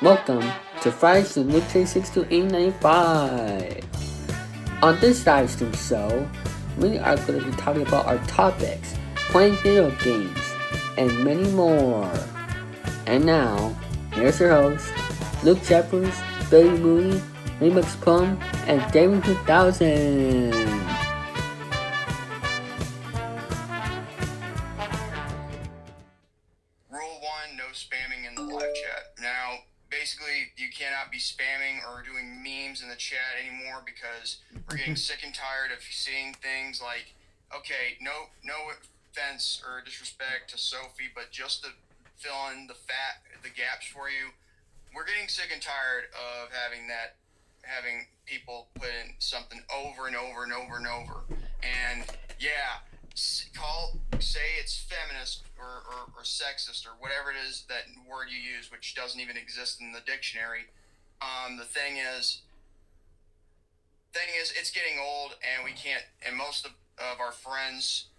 Welcome to Fridays with LukeJ62895. On this live stream show, we are going to be talking about our topics, playing video games, and many more. And now, here's your host, Luke Jeffers, Billy Mooney, Remix Plum, and Damon 2000. Rule 1, no spamming in the live chat. Now, basically, you cannot be spamming or doing memes in the chat anymore because we're getting sick and tired of seeing things like, okay, no offense or disrespect to Sophie, but just to fill in the gaps for you. We're getting sick and tired of having people put in something over and over and over and over. And yeah, say it's feminist or sexist or whatever it is, that word you use, which doesn't even exist in the dictionary. The thing is, it's getting old, and we can't. And most of our friends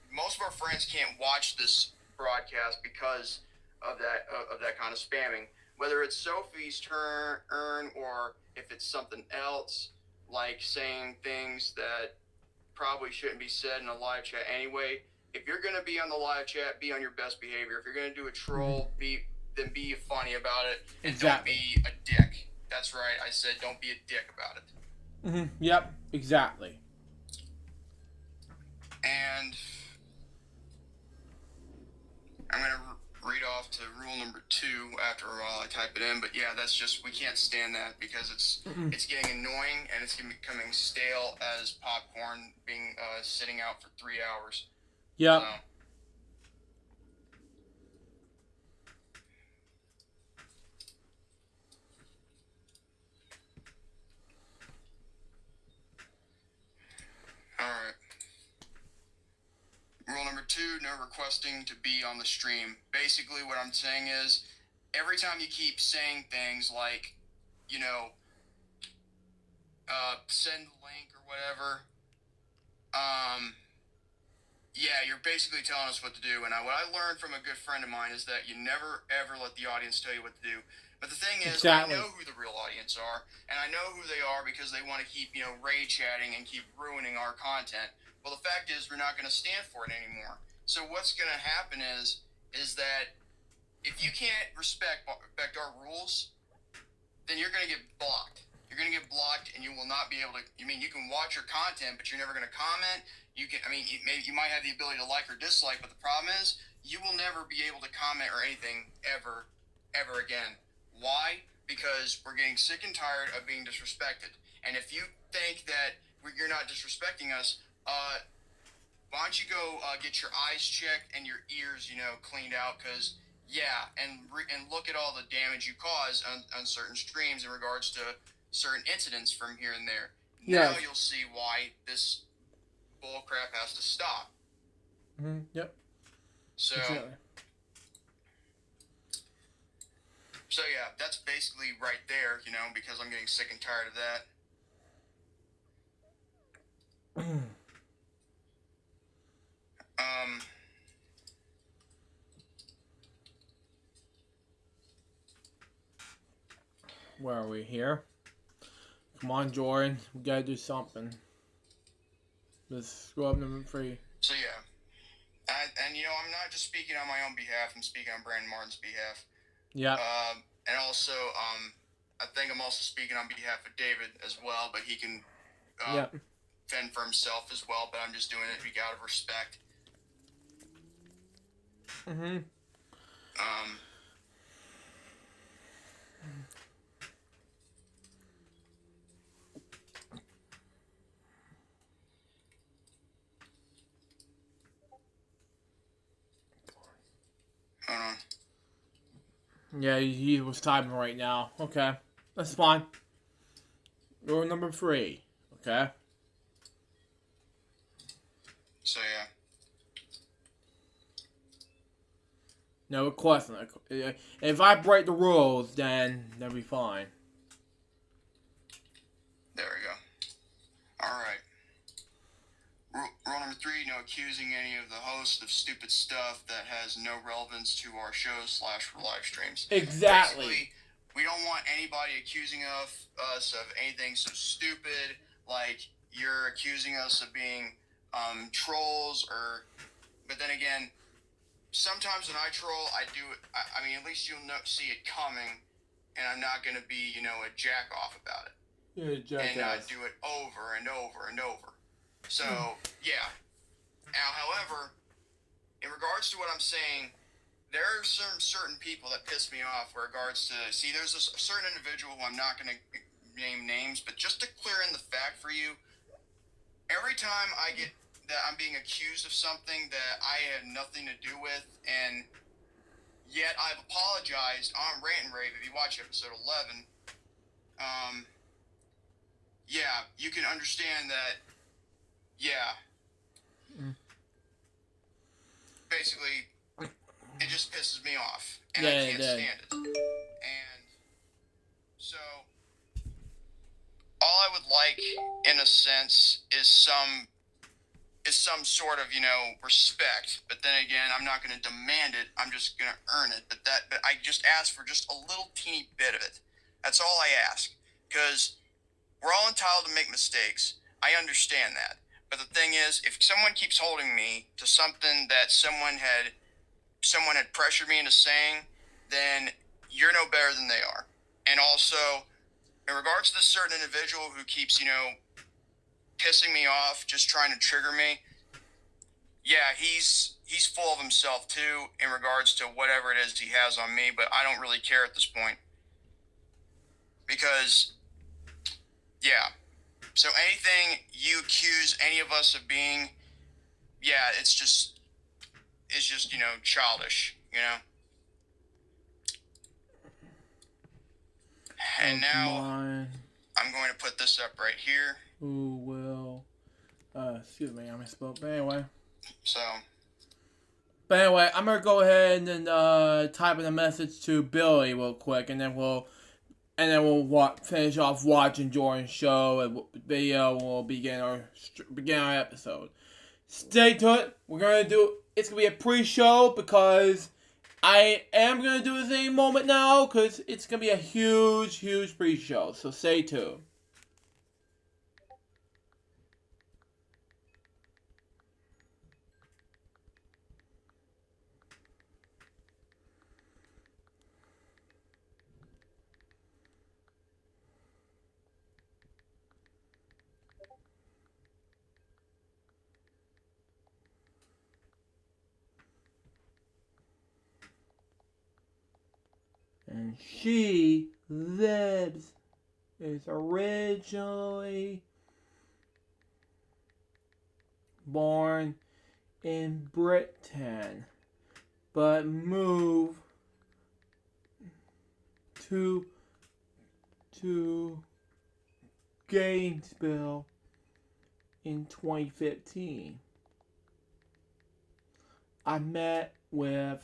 can't watch this broadcast because of that kind of spamming. Whether it's Sophie's turn or if it's something else, like saying things that probably shouldn't be said in a live chat anyway. If you're going to be on the live chat, be on your best behavior. If you're going to do a troll, be funny about it, and Don't be a dick. That's right, I said don't be a dick about it. Yep, exactly. And I'm going to read off to rule number 2 after a while I type it in, but yeah, that's just, we can't stand that because it's getting annoying and it's becoming stale as popcorn being sitting out for 3 hours. Yep. So. Alright. Rule number 2, no requesting to be on the stream. Basically what I'm saying is, every time you keep saying things like, send the link or whatever, yeah, you're basically telling us what to do. And what I learned from a good friend of mine is that you never, ever let the audience tell you what to do. But the thing is, exactly. I know who the real audience are, and I know who they are because they want to keep, raid chatting and keep ruining our content. Well, the fact is, we're not going to stand for it anymore. So what's going to happen is that if you can't respect our rules, then you're going to get blocked. You're going to get blocked, and you will not be able to. You can watch your content, but you're never going to comment. You might have the ability to like or dislike, but the problem is, you will never be able to comment or anything ever again. Why? Because we're getting sick and tired of being disrespected. And if you think that you're not disrespecting us, why don't you go get your eyes checked and your ears, cleaned out? Because and look at all the damage you cause on certain streams in regards to certain incidents from here and there. Now you'll see why this bull crap has to stop. Yep. So. Exactly. So yeah, that's basically right there, because I'm getting sick and tired of that. Where are we here? Come on, Jordan. We gotta do something. Let's scroll up number 3. So yeah. And I'm not just speaking on my own behalf, I'm speaking on Brandon Martin's behalf. Yeah. And also, I think I'm also speaking on behalf of David as well, but he can fend for himself as well, but I'm just doing it out of respect. Hold on. Yeah, he was typing right now. Okay. That's fine. Rule number 3. Okay. So yeah. No requesting. If I break the rules, then that'll be fine. There we go. Alright. Rule number 3, no accusing any of the hosts of stupid stuff that has no relevance to our shows / live streams. Exactly. Basically, We don't want anybody accusing us of anything so stupid, like you're accusing us of being trolls, or. But then again, sometimes when I troll, I do it. I mean, at least you'll see it coming, and I'm not gonna be, a jack off about it. Yeah, and do it over and over and over. So yeah. Now, however, in regards to what I'm saying, there are some certain people that piss me off. With regards to there's a certain individual who I'm not going to name names, but just to clear in the fact for you, every time I get that I'm being accused of something that I had nothing to do with, and yet I've apologized on Rant and Rave. If you watch episode 11, yeah, you can understand that. Yeah. Basically, it just pisses me off, and I can't stand it. And so, all I would like, in a sense, is some sort of respect. But then again, I'm not going to demand it. I'm just going to earn it. But I just ask for just a little teeny bit of it. That's all I ask, because we're all entitled to make mistakes. I understand that. But the thing is, if someone keeps holding me to something that someone had pressured me into saying, then you're no better than they are. And also, in regards to this certain individual who keeps, pissing me off, just trying to trigger me, yeah, he's full of himself too in regards to whatever it is he has on me, but I don't really care at this point. Because, yeah. So anything you accuse any of us of being, yeah, it's just, childish, And now, I'm going to put this up right here. Who will, excuse me, I misspoke, but anyway. But anyway, I'm going to go ahead and type in a message to Billy real quick, and then we'll finish off watching Jordan's show, and video, and we'll begin our episode. Stay tuned. It's going to be a pre-show, because I am going to do this any moment now, because it's going to be a huge, huge pre-show. So stay tuned. And she is originally born in Britain, but moved to Gainesville in 2015. I met with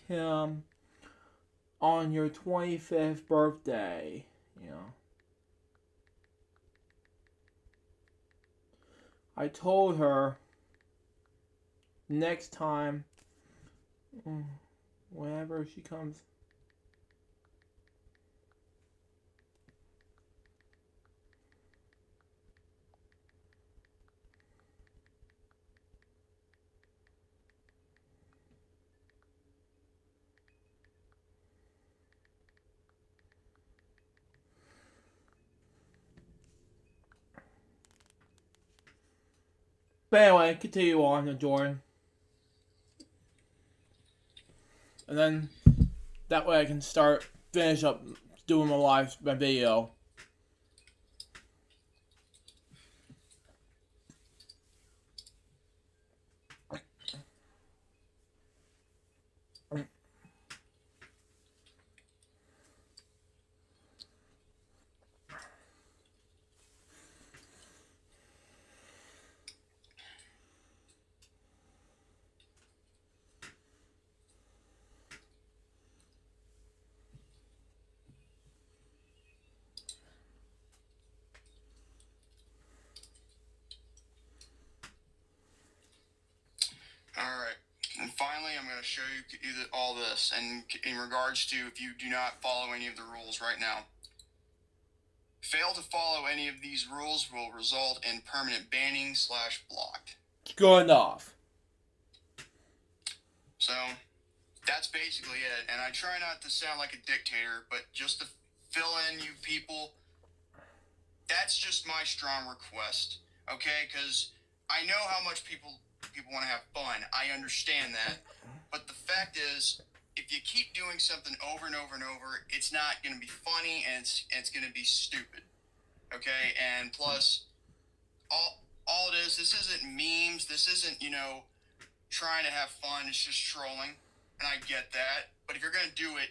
Kim on your 25th birthday, I told her next time, whenever she comes, but anyway, continue on, Jordan. And then, that way I can finish up doing my video. to show you all this, and in regards to if you do not follow any of the rules right now. Fail to follow any of these rules will result in permanent banning / blocked. Good enough. So, that's basically it. And I try not to sound like a dictator, but just to fill in you people, that's just my strong request, okay? Because I know how much people want to have fun. I understand that. But the fact is, if you keep doing something over and over and over, it's not going to be funny, and it's going to be stupid, okay? And plus, all it is, this isn't memes. This isn't, trying to have fun. It's just trolling, and I get that. But if you're going to do it.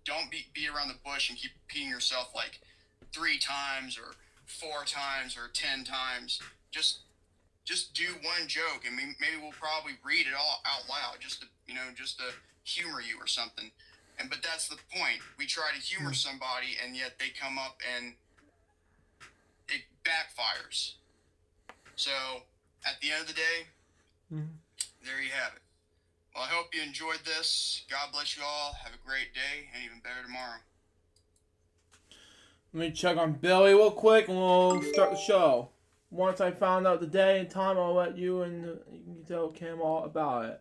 Don't beat around the bush and keep repeating yourself like 3 times or 4 times or 10 times. Just do one joke, and maybe we'll probably read it all out loud just to humor you or something. But that's the point. We try to humor somebody, and yet they come up and it backfires. So at the end of the day, there you have it. Well, I hope you enjoyed this. God bless you all. Have a great day, and even better tomorrow. Let me check on Billy real quick, and we'll start the show. Once I found out the day and time, I'll let you and you can tell Cam all about it.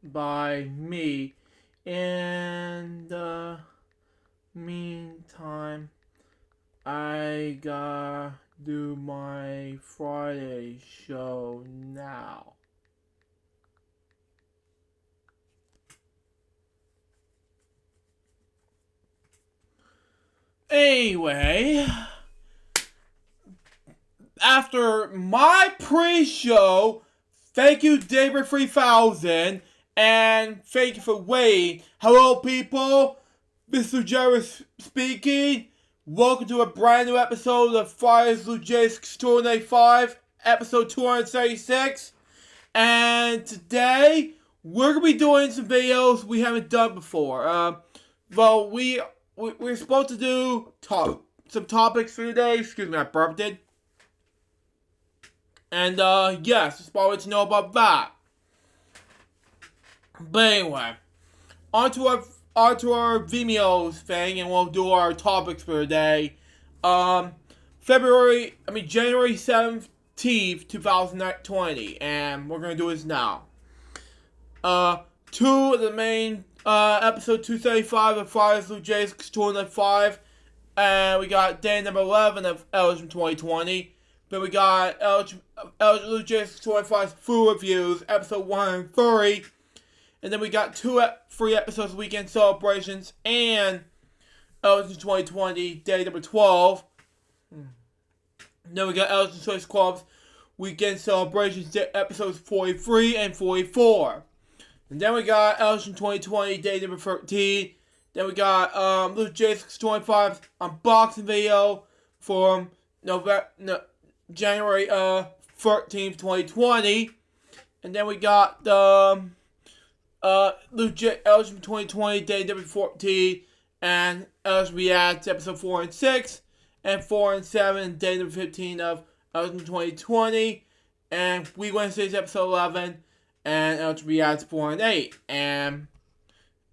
By me. In the meantime, I gotta do my Friday show now. Anyway, after my pre-show, thank you David3000, and thank you for waiting. Hello people, this is LukeJ speaking. Welcome to a brand new episode of Fridays LukeJ62895, episode 236. And today, we're going to be doing some videos we haven't done before. Well, we're supposed to do some topics for today. Excuse me, I burped it. And, yes, just wanted to know about that. But anyway, onto our Vimeo's thing, and we'll do our topics for today. January 17th, 2020, and we're gonna do this now. Two of the main, episode 235 of Fridays LukeJ62895, and we got day number 11 of LukeJ 2020. Then we got LukeJ625's Food Reviews, episode 130. And then we got 2 free episodes of Weekend Celebrations and LukeJ 2020, day number 12. Then we got LukeJ Choice Club's Weekend Celebrations, episodes 43 and 44. And then we got LukeJ 2020, day number 13. Then we got LukeJ625's unboxing video from January 13th, 2020. And then we got the LukeJ 2020, day number 14, and LukeJ Reacts, episode 4 and 6, and 4 and 7, day number 15 of LukeJ 2020, and We Wednesdays, episode 11, and LukeJ Reacts 4 and 8, and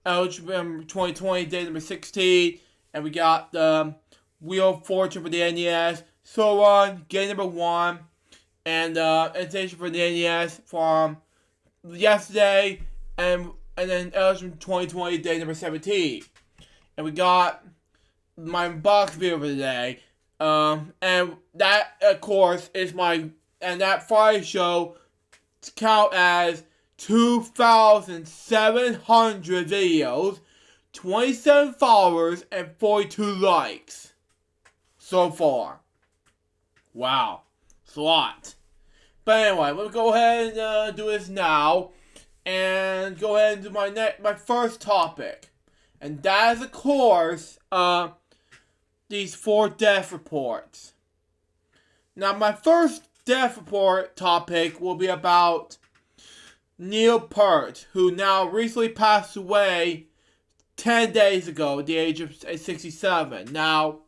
LukeJ 2020, day number 16, and we got the Wheel of Fortune for the NES, So On, day number 1, and Invitation for the NES from yesterday, and then LukeJ 2020, day number 17. And we got my box video for today. And that, of course, is and that Friday show count as 2,700 videos, 27 followers and 42 likes so far. Wow, it's a lot. But anyway, let's go ahead and do this now, and go ahead and do my first topic, and that is, of course, these 4 death reports. Now, my first death report topic will be about Neil Peart, who now recently passed away 10 days ago at the age of 67. Now,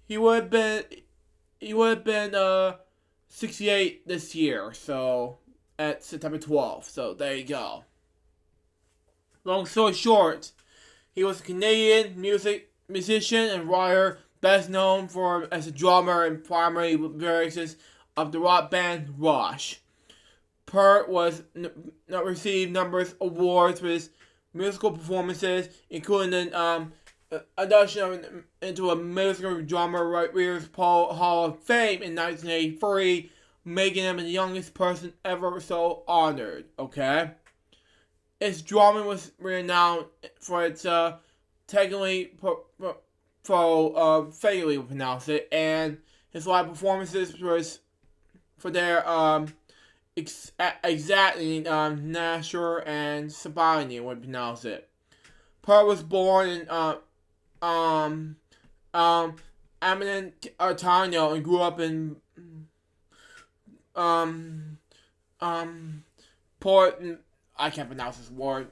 he would have been 68 this year, so at September 12th. So there you go. Long story short, he was a Canadian musician and writer, best known as a drummer and primary lyricist of the rock band Rush. Peart not received numerous awards for his musical performances, including an induction into a musical drummer Writers Hall of Fame in 1983, making him the youngest person ever so honored. Okay, his drumming was renowned for its technically fairly pronounce it, and his live performances was for their exactly natural and sobriety would pronounce it. Peart was born in Edmonton, Ontario, and grew up in Port. I can't pronounce this word.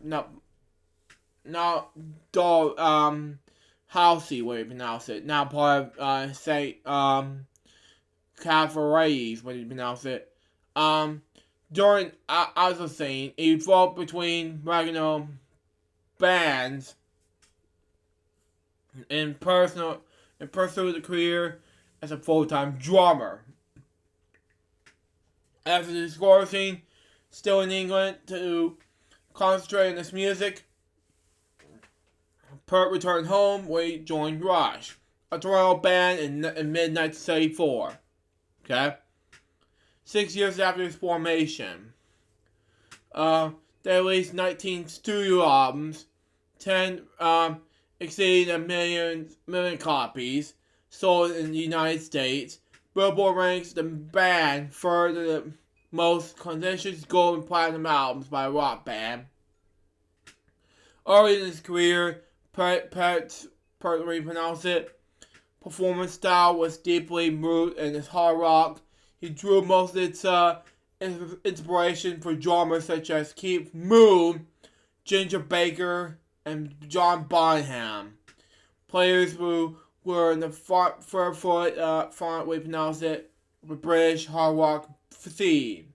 Housey, way to pronounce it. Now part of St. Catharines, way to pronounce it. During I was saying, he fought between regional bands and pursued a career as a full-time drummer. After discoursing, still in England to concentrate on his music, Peart returned home where he joined Rush, a Toronto band in mid-1974. Okay? 6 years after his formation. They released 19 studio albums, 10 exceeding a million copies sold in the United States. Billboard ranks the band for the most contentious gold and platinum albums by a rock band. Early in his career, Peart's performance style was deeply rooted in his hard rock. He drew most of its inspiration from drummers such as Keith Moon, Ginger Baker, and John Bonham. Players who were in the front we pronounce it, with British hard rock scene.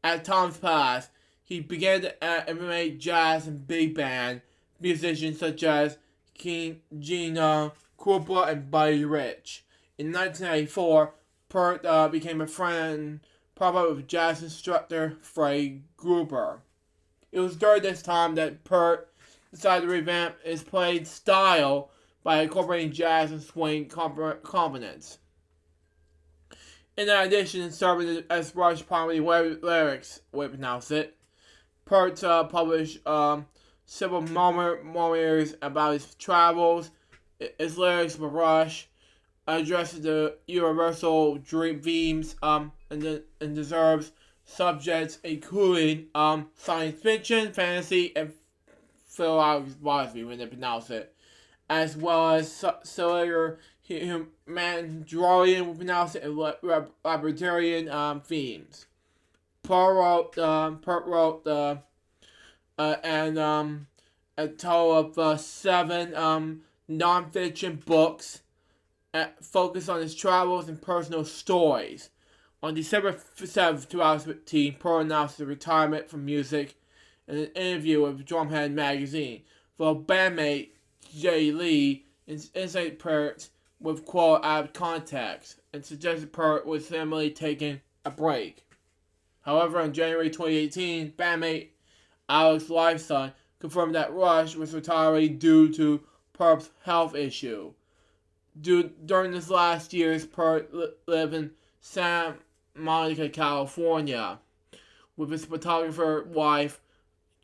As times passed, he began to emulate jazz and big band musicians such as Gina Krupa and Buddy Rich. In 1994, Peart became a friend probably with jazz instructor Fred Gruber. It was during this time that Peart decided to revamp his playing style by incorporating jazz and swing components. In addition to serving as Rush primary lyrics, we pronounce it, Peart published several memoirs about his travels. His lyrics for Rush addresses the universal themes and deserves subjects including science fiction, fantasy, and philosophy when they pronounce it, as well as cellular humanitarian, we pronounce it, and libertarian themes. Peart wrote a total of 7 non-fiction books focused on his travels and personal stories. On December 7th, 2015, Peart announced his retirement from music in an interview with Drumhead magazine. For bandmate Jay Lee insinuated Peart with quote out of context and suggested Peart was simply taking a break. However, in January 2018, bandmate Alex Lifeson confirmed that Rush was retiring due to Peart's health issue. During this last year, Peart lived in Santa Monica, California, with his photographer wife,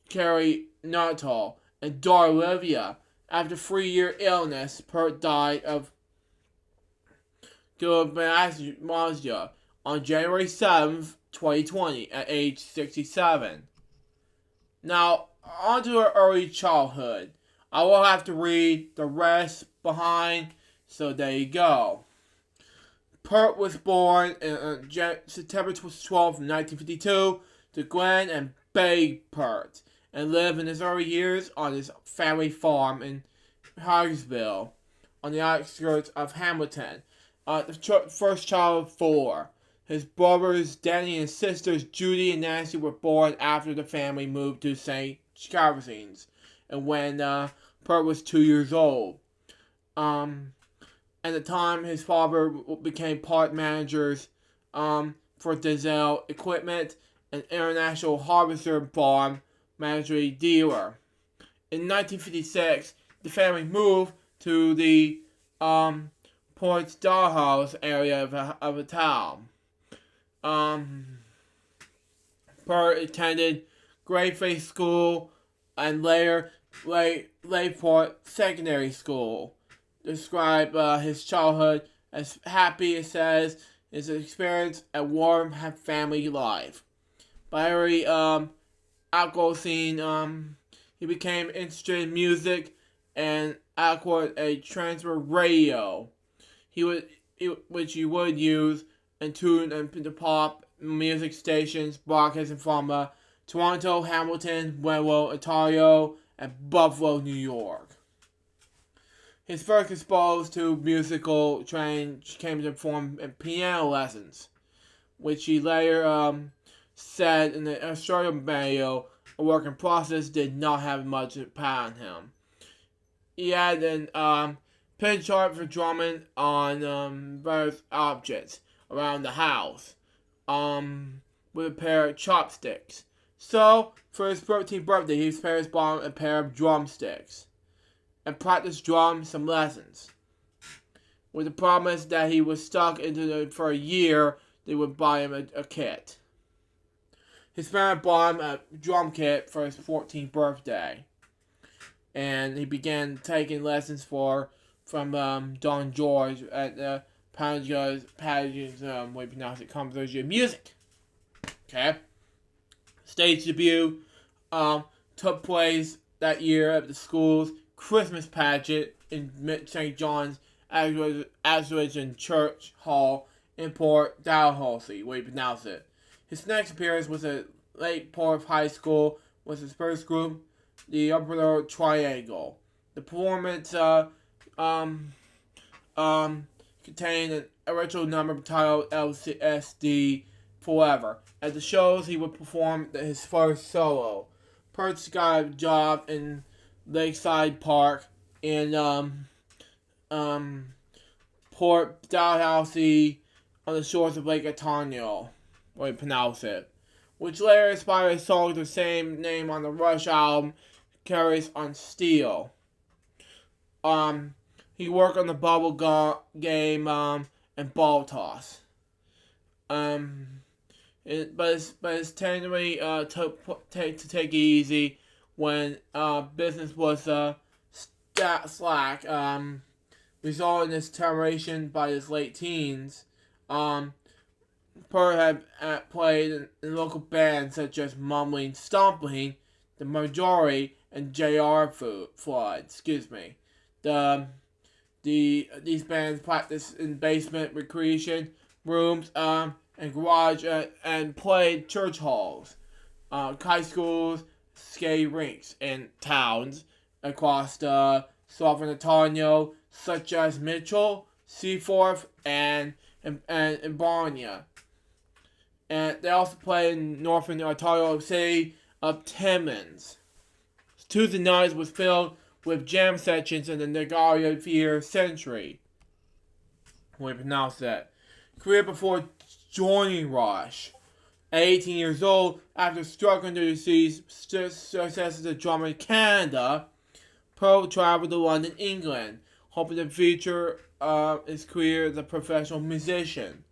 Carrie Nuttall, and daughter Olivia. After a 3-year illness, Pert died of fibromyalgia on January 7th, 2020, at age 67. Now, on to her early childhood. I will have to read the rest behind, so there you go. Pert was born on September 12, 1952, to Glenn and Bay Pert, and lived in his early years on his family farm in Harrisville, on the outskirts of Hamilton. The first child of 4. His brothers Danny and sisters Judy and Nancy were born after the family moved to St. Catharines, and when Pert was 2 years old. At the time, his father became part managers for Diesel Equipment, an international harvester farm machinery dealer. In 1956, the family moved to the Port Dalhouse area of the town. Pert attended Greyface School and later Layport Secondary School. Describe his childhood as happy, it says, his experience a warm family life. Very outgoing, he became interested in music and acquired a transfer radio. Which he would use and tune into pop music stations broadcasting from Toronto, Hamilton, Wentworth, Ontario, and Buffalo, New York. His first exposure to musical training came to form in piano lessons, which he later said in the Australian radio, a work in process, did not have much impact on him. He had an pinch art for drumming on various objects around the house with a pair of chopsticks. So, for his 13th birthday, his parents bought him a pair of drumsticks and practiced some lessons, with the promise that he was stuck into them for a year. They would buy him a kit. His parents bought him a drum kit for his 14th birthday, and he began taking lessons from Don George at the Page's way pronounce it, Composition of Music. Okay. Stage debut took place that year at the school's Christmas pageant in St. John's Anglican Church Hall in Port Dalhousie, way you pronounce it. His next appearance was at Lake Port High School with his first group, the Upper Triangle. The performance contained an original number titled LCSD Forever. At the shows, he would perform his first solo. Pert's got a job in Lakeside Park in Port Dalhousie on the shores of Lake Ontario, way you pronounce it, which later inspired a song with the same name on the Rush album, Carries on Steel. He worked on the bubble game and ball toss. But it's tendently to take it easy when business was slack, resulting in his termination by his late teens. Pert had played in local bands such as Mumbling Stomping, The Majority, and J.R. Flood. These bands practiced in basement recreation rooms and garage and played church halls, high schools, skate rinks in towns across southern Ontario, such as Mitchell, Seaforth, and Barnia. And they also played in northern Ontario city of Timmins. Tuesday nights was filled with jam sessions in the Niagara Century. We pronounce that. Career before joining Rush. At 18 years old, after struggling to receive success as a drummer in Canada, Pert traveled to London, England, hoping to feature his career as a professional musician.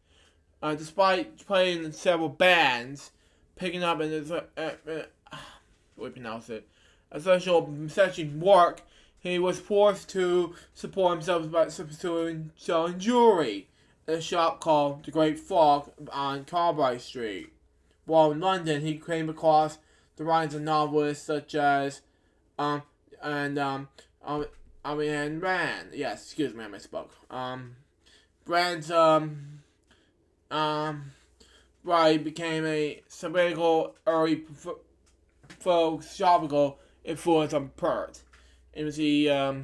Despite playing in several bands, picking up in his essentially work, he was forced to support himself by pursuing selling jewelry at a shop called The Great Frog on Carby Street. While in London, he came across the writings of novelists such as Ayn Rand. Yes, excuse me, I misspoke. Rand's Wright became a satirical early philosophical influence on Perth. It was the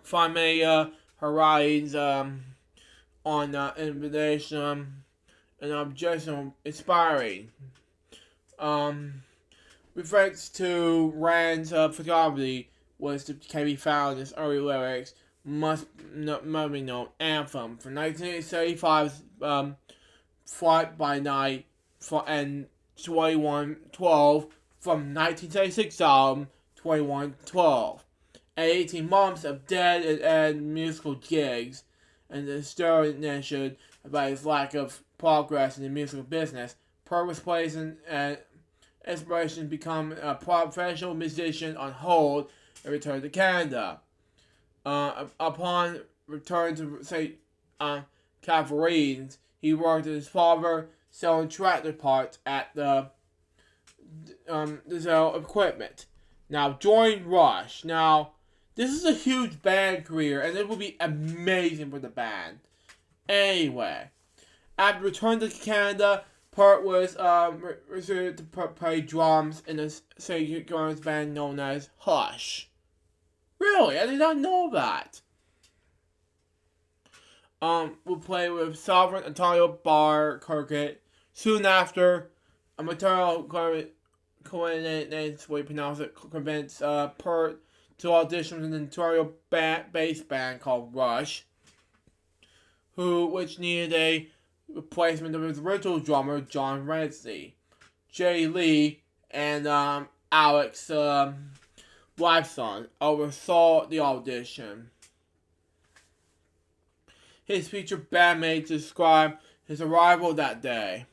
finally her writings on invitation and objection inspiring. Reference to Rand's photography can be found in his early lyrics. Must be known anthem from 1975's Flight by Night and 2112 from 1976 album 2112. At 18 months of dead and musical gigs and the disturbance about his lack of progress in the musical business, Perth was placed an inspiration to become a professional musician on hold and return to Canada. Upon return to St. Catharines, he worked with his father selling tractor parts at the sale of equipment. Now, join Rush. Now, this is a huge band career, and it will be amazing for the band. Anyway, after returning to Canada, Perth was reserved to play drums in a St. Catharines band known as Hush. Really? I did not know that. We'll play with Sovereign Ontario Bar Circuit. Soon after, a material coordinates, we pronounce it, convinced Perth to audition with an Ontario bass band called Rush, which needed a replacement of his original drummer, John Ramsey. Jay Lee and Alex Lifeson oversaw the audition. His future bandmates described his arrival that day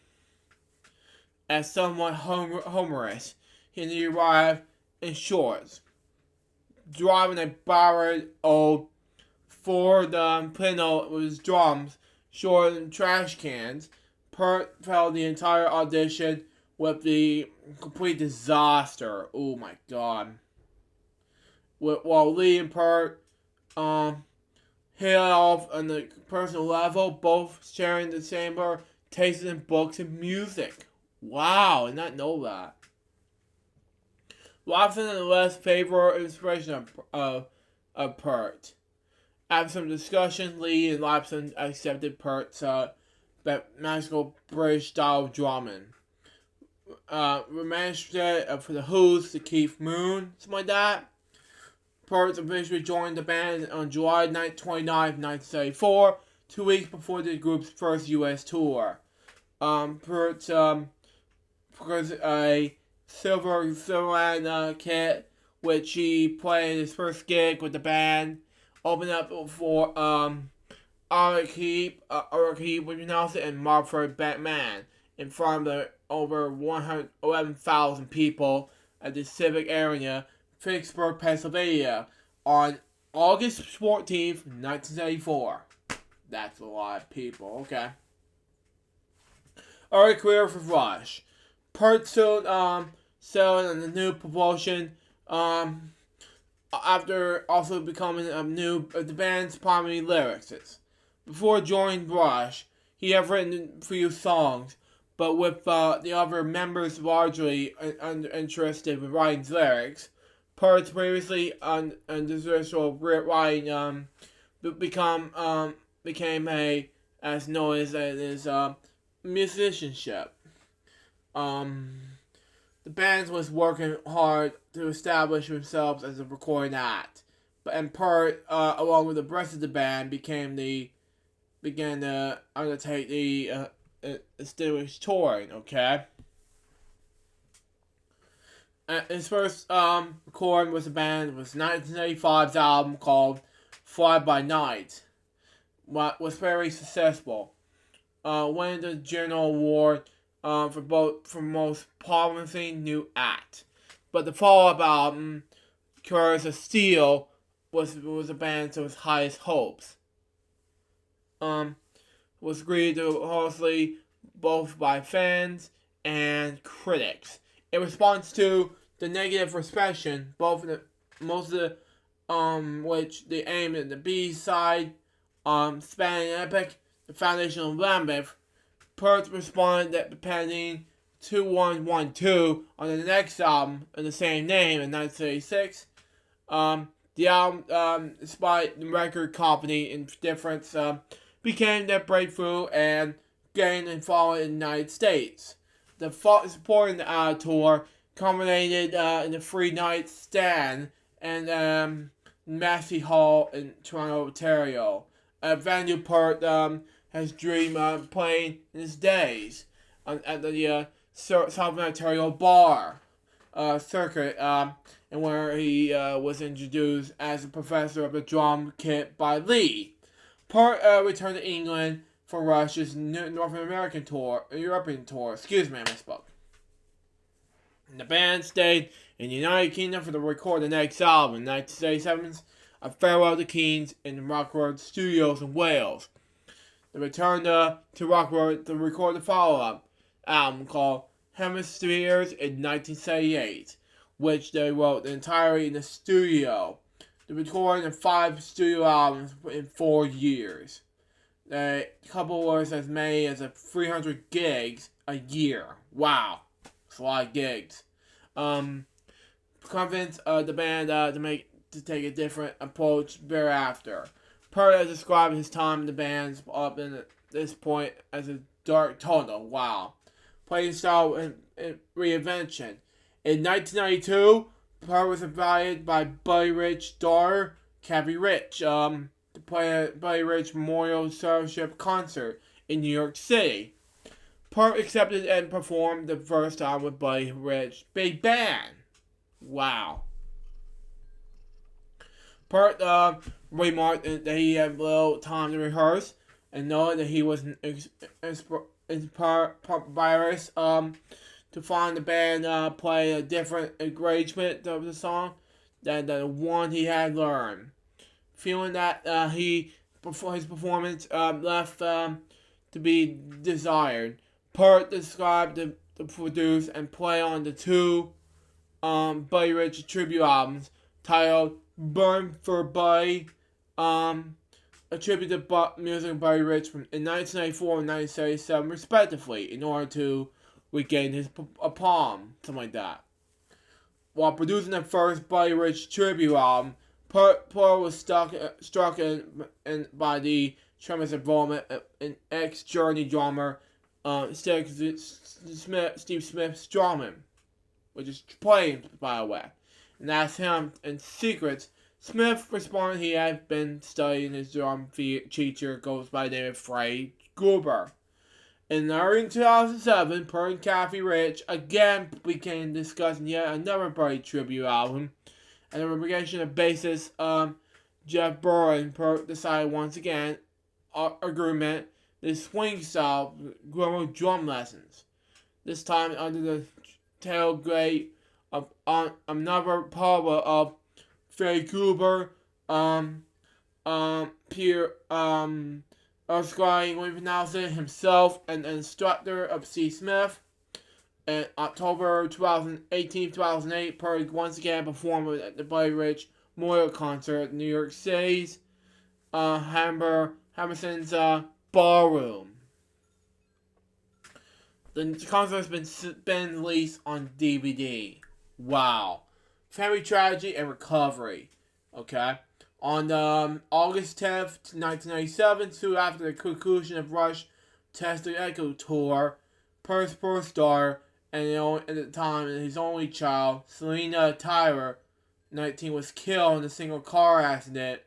as somewhat humorous. He arrived in shorts, driving a borrowed old Ford Pinto with his drums, shorts, and trash cans. Perth felt the entire audition with the complete disaster. Oh my god. While Lee and Perth hit it off on the personal level, both sharing the same tastes in books and music. Wow, I did not know that. Lobson and the less favorable inspiration of Perth. After some discussion, Lee and Lobson accepted Perth's magical British style drumming. Remanaged it for the Who's to Keith Moon, something like that. Perth officially joined the band on July 29, 1974, 2 weeks before the group's first U.S. tour. Perth was a silver kit, which he played his first gig with the band, opened up for Eric Heap, we pronounce it, and Marford Batman, in front of over 111,000 people at the Civic Arena, Vicksburg, Pennsylvania, on August 14th, 1974. That's a lot of people, okay. Early career for Rush. Perth soon settled in the new promotion after also becoming the band's primary lyricist. Before joining Rush, he had written a few songs, but with the other members largely uninterested in writing lyrics, Perth's previously unsuccessful writing became as known as his musicianship. The band was working hard to establish themselves as a recording act, and Perth, along with the rest of the band, began to undertake the distinguished touring. Okay. His first recording with the band was 1985's album called Fly by Night, what was very successful. Winning the General Award for most promising new act. but the follow-up album, Curse of Steel, was a band to its highest hopes. Was greeted closely both by fans and critics. In response to the negative reception, most of the which they aimed at the B-side, spanning Epic, the Foundation of Lambeth, Perth responded that depending 2112 on the next album of the same name in 1986. The album, despite the record company indifference, became their breakthrough and gained a following in the United States. The supporting tour culminated in a 3-night stand in Massey Hall in Toronto, Ontario, a venue Perth has dreamed of playing in his days at the Southern Ontario bar circuit, and where he was introduced as a professor of the drum kit by Lee. Perth returned to England for Rush's North American tour, European tour. Excuse me, I misspoke. And the band stayed in the United Kingdom for the record the next album, 1977's A Farewell to Keynes in the Rockwood Studios in Wales. They returned to Rockwood to record the follow-up album called Hemispheres in 1978, which they wrote entirely in the studio. They recorded 5 studio albums in 4 years. The couple was as many as 300 gigs a year. Wow, it's a lot of gigs. Convinced the band to take a different approach thereafter. Perth has described his time in the band up in this point as a dark tunnel. Wow. Playing style and reinvention. In 1992, Perth was invited by Buddy Rich's daughter, Kathy Rich, to play a Buddy Rich Memorial Fellowship concert in New York City. Perth accepted and performed the first time with Buddy Rich Big Band. Wow. Perth remarked that he had little time to rehearse, and knowing that he was inspired to find the band play a different arrangement of the song than the one he had learned. Feeling that his performance left to be desired, Perth described to produce and play on the 2 Buddy Rich tribute albums titled Burn for Buddy, a tribute to music of Buddy Rich in 1994 and 1977 respectively, in order to regain his palm, something like that. While producing the first Buddy Rich tribute album, Perth was struck by the tremendous involvement in ex-Journey drummer Steve Smith's drumming, which is playing, by the way. And asked him in secret. Smith responded he had been studying his drum teacher, goes by the name of Frey Gruber. In early 2007, Perth and Kathy Rich again began discussing yet another Buddy tribute album, and the relegation of bassist Jeff Burr and Perth decided once again agreement the swing style growing drum lessons. This time under the tailgate of another power of Frey Gruber, Pierre Erskine, we pronounce it himself, and instructor of C. Smith. In October 2008, Perth once again performed at the Buddy Rich Memorial Concert at New York City's Hammerson's Ballroom. The concert has been released on DVD. Wow. Family tragedy and recovery. Okay. On August 10th, 1997, soon after the conclusion of Rush Tested Echo Tour, Perth's first daughter, and at the time his only child, Selena Tyler, 19, was killed in a single car accident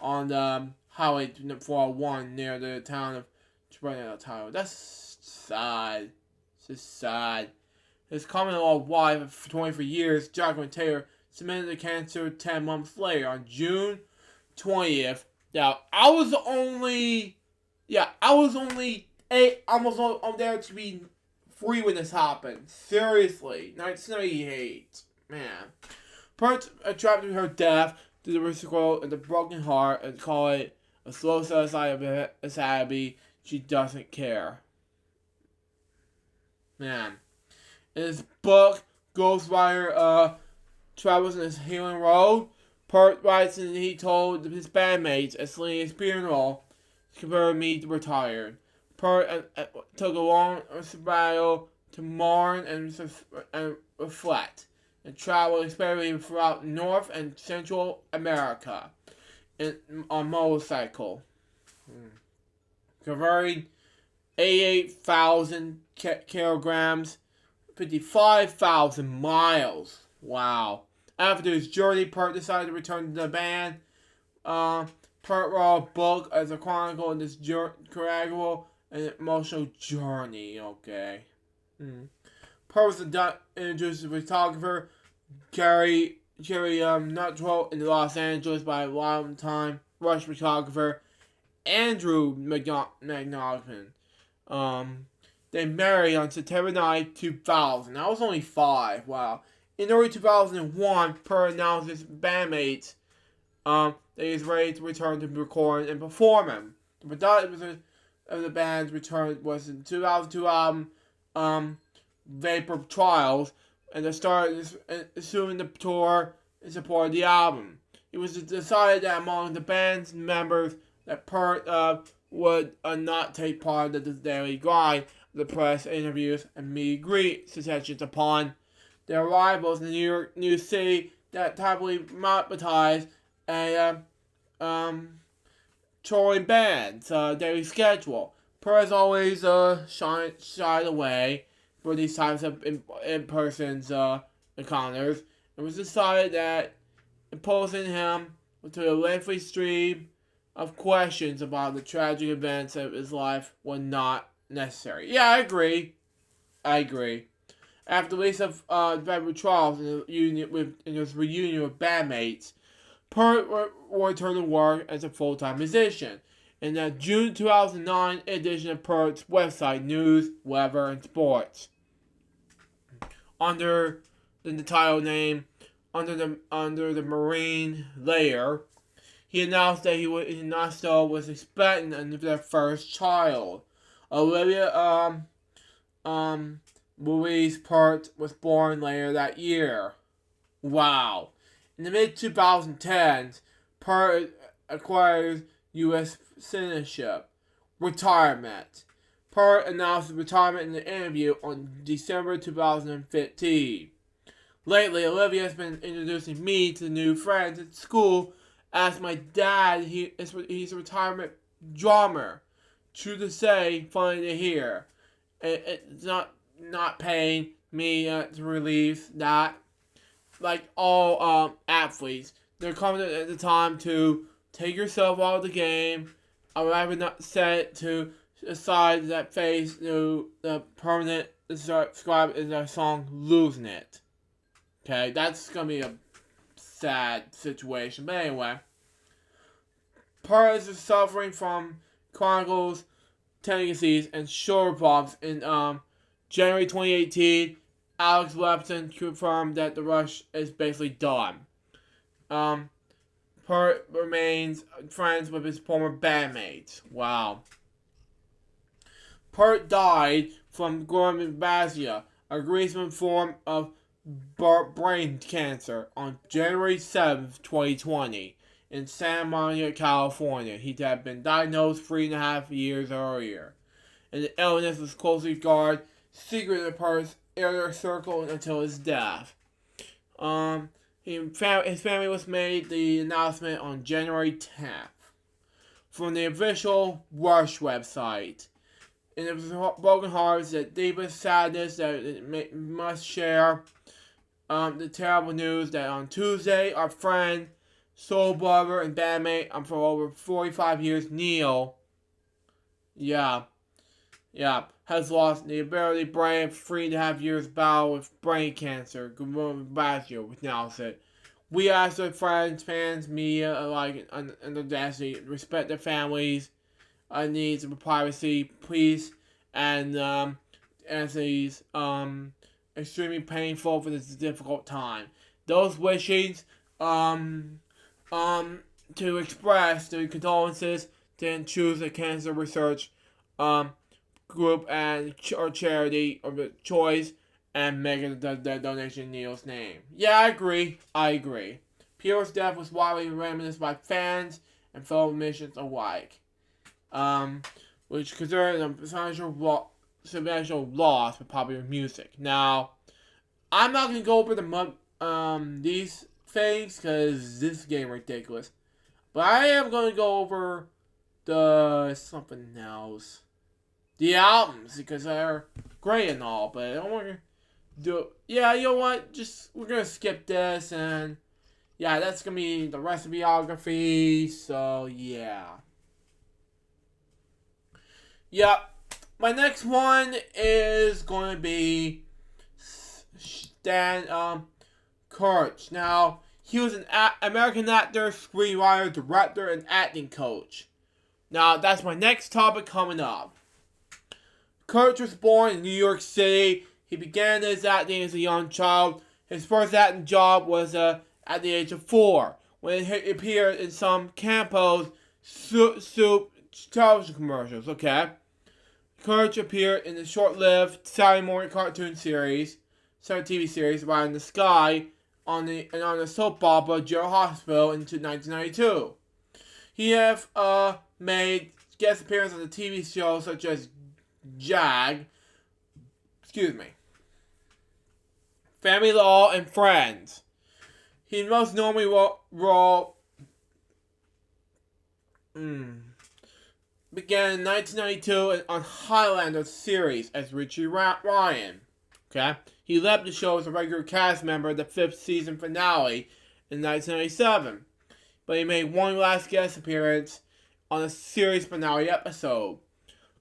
on the Highway 401 near the town of Toronto, Ontario. That's sad. It's just sad. His common-law wife of 23 years, Jacqueline Taylor, submitted to cancer 10 months later on June 20th. Now, I was only 8, almost on there to be free when this happened. Seriously, 1998, Man. Pert's attracted to her death to the musical and the broken heart and call it a slow suicide of Abby. She doesn't care. Man. In his book, Ghostwriter Travels in His Healing Road, Pert writes and he told his bandmates at Selena's funeral, consider me retired. Pert took a long sabbatical to mourn and reflect, and traveled especially throughout North and Central America on motorcycle. Covering 88,000 kilograms, 55,000 miles. Wow. After his journey, Pert decided to return to the band. Pert wrote a book as a chronicle in this gradual and emotional journey. Okay. Pert was introduced to photographer Jerry Nuttrell in Los Angeles by longtime Rush photographer Andrew McNaughton. They married on September 9, 2000. I was only 5. Wow. In early 2001, Pert announced his bandmates that he was ready to return to record and perform him. The production of the band's return was the 2002 album Vapor Trials, and they started assuming the tour in support of the album. It was decided that among the band's members that Pert would not take part in the daily grind of the press interviews and meet and greet sessions upon their arrivals in New York City that typically monetized a touring band's daily schedule. Pert has always shied away for these types of in-person encounters. It was decided that imposing him to a lengthy stream of questions about the tragic events of his life were not necessary. Yeah, I agree. After the release of Vapor Trials in his reunion with bandmates, Pert returned to work as a full-time musician in the June 2009 edition of Pert's website, News, Weather, and Sports. Under the title name, under the Marine Layer, he announced that he was expecting their first child. Olivia Louise Pert was born later that year. Wow. In the mid-2010s, Pert acquires U.S. citizenship. Retirement. Pert announced his retirement in an interview on December 2015. Lately, Olivia has been introducing me to new friends at school as my dad. He's a retirement drummer. True to say, funny to hear. It's not paying me to release that. Like all athletes, there comes at the time to take yourself out of the game. I would rather not set it to aside that face to the permanent described in their song "Losing It." Okay, that's gonna be a sad situation. But anyway, Pert is suffering from chronicles, tendencies, and shoulder problems. In January 2018, Alex Lipton confirmed that the Rush is basically done. Pert remains friends with his former bandmates. Wow. Pert died from glioblastoma, a gruesome form of brain cancer, on January 7th, 2020, in Santa Monica, California. He had been diagnosed 3.5 years earlier, and the illness was closely guarded secret in Pert's inner circle until his death. His family was made the announcement on January 10th from the official Rush website. And it was broken hearts, the deepest sadness that it must share the terrible news that on Tuesday, our friend, soul brother, and bandmate for over 45 years, Neil, has lost the ability to brave 3.5 years battle with brain cancer. Glioblastoma, which now said. We ask our friends, fans, media alike, and the destiny respect their families' needs of privacy, peace, and as these extremely painful for this difficult time. those wishings to express their condolences, then choose a cancer research group and or charity of choice and make the donation in Neil's name. Yeah, I agree. Pierre's death was widely reminisced by fans and fellow musicians alike, which considered a substantial loss for popular music. Now, I'm not gonna go over these things because this is getting ridiculous, but I am gonna go over the something else, the albums, because they're great and all. But I don't want to do. Yeah, you know what? We're gonna skip this, and yeah, that's gonna be the rest of the biography. So yeah. Yep. My next one is going to be Stan Kurtz. Now, he was an American actor, screenwriter, director, and acting coach. Now, that's my next topic coming up. Kurtz was born in New York City. He began his acting as a young child. His first acting job was at the age of 4, when he appeared in some Campos soup television commercials. Okay. Kurtz appeared in the short-lived Saturday morning cartoon series, TV series, Ride in the Sky, on the soap opera General Hospital in 1992. He have made guest appearances on the TV shows such as Family Law, and Friends. He most normally began in 1992 on Highlander series as Richie Ryan. Okay, he left the show as a regular cast member of the 5th season finale in 1997, but he made one last guest appearance on a series finale episode.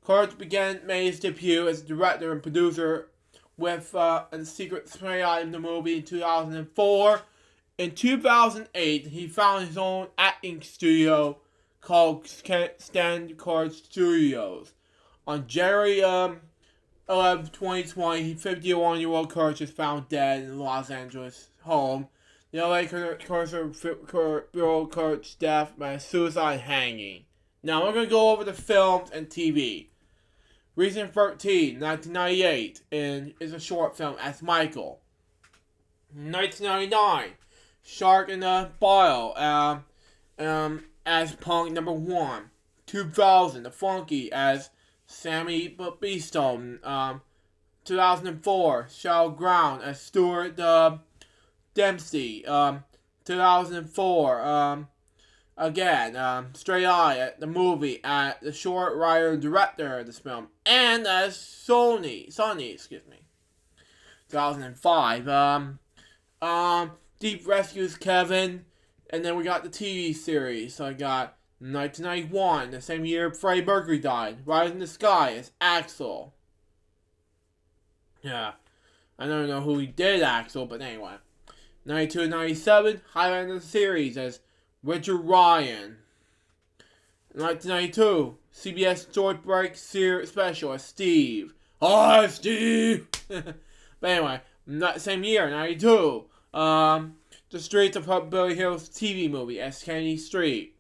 Kurtz made his debut as director and producer with a secret play in the movie in 2004. In 2008, he founded his own acting studio called Stan Kurtz Studios. On January 11, 2020, 51-year-old Kurtz was found dead in the Los Angeles home. The LA Kurtz death by suicide hanging. Now we're going to go over the films and TV. Region 13, 1998, is a short film as Michael. 1999, Shark in the Bottle, as Punk number 1. 2000, The Funky as Sammy Beestone. 2004, Shallow Ground as Stuart Dempsey. 2004, Straight Eye, the movie, the short writer director of this film, and as Sonny, 2005, Deep Rescues Kevin, and then we got the TV series. So I got 1991, the same year Freddie Mercury died, Rise in the Sky as Axel. Yeah, I don't know who he did Axel, but anyway. 92 and 97, Highlander series as Richard Ryan. 1992, CBS Joint Break special as Steve. Hi, Steve! But anyway, same year, 92, The Streets of Beverly Hills TV movie as Kennedy Street.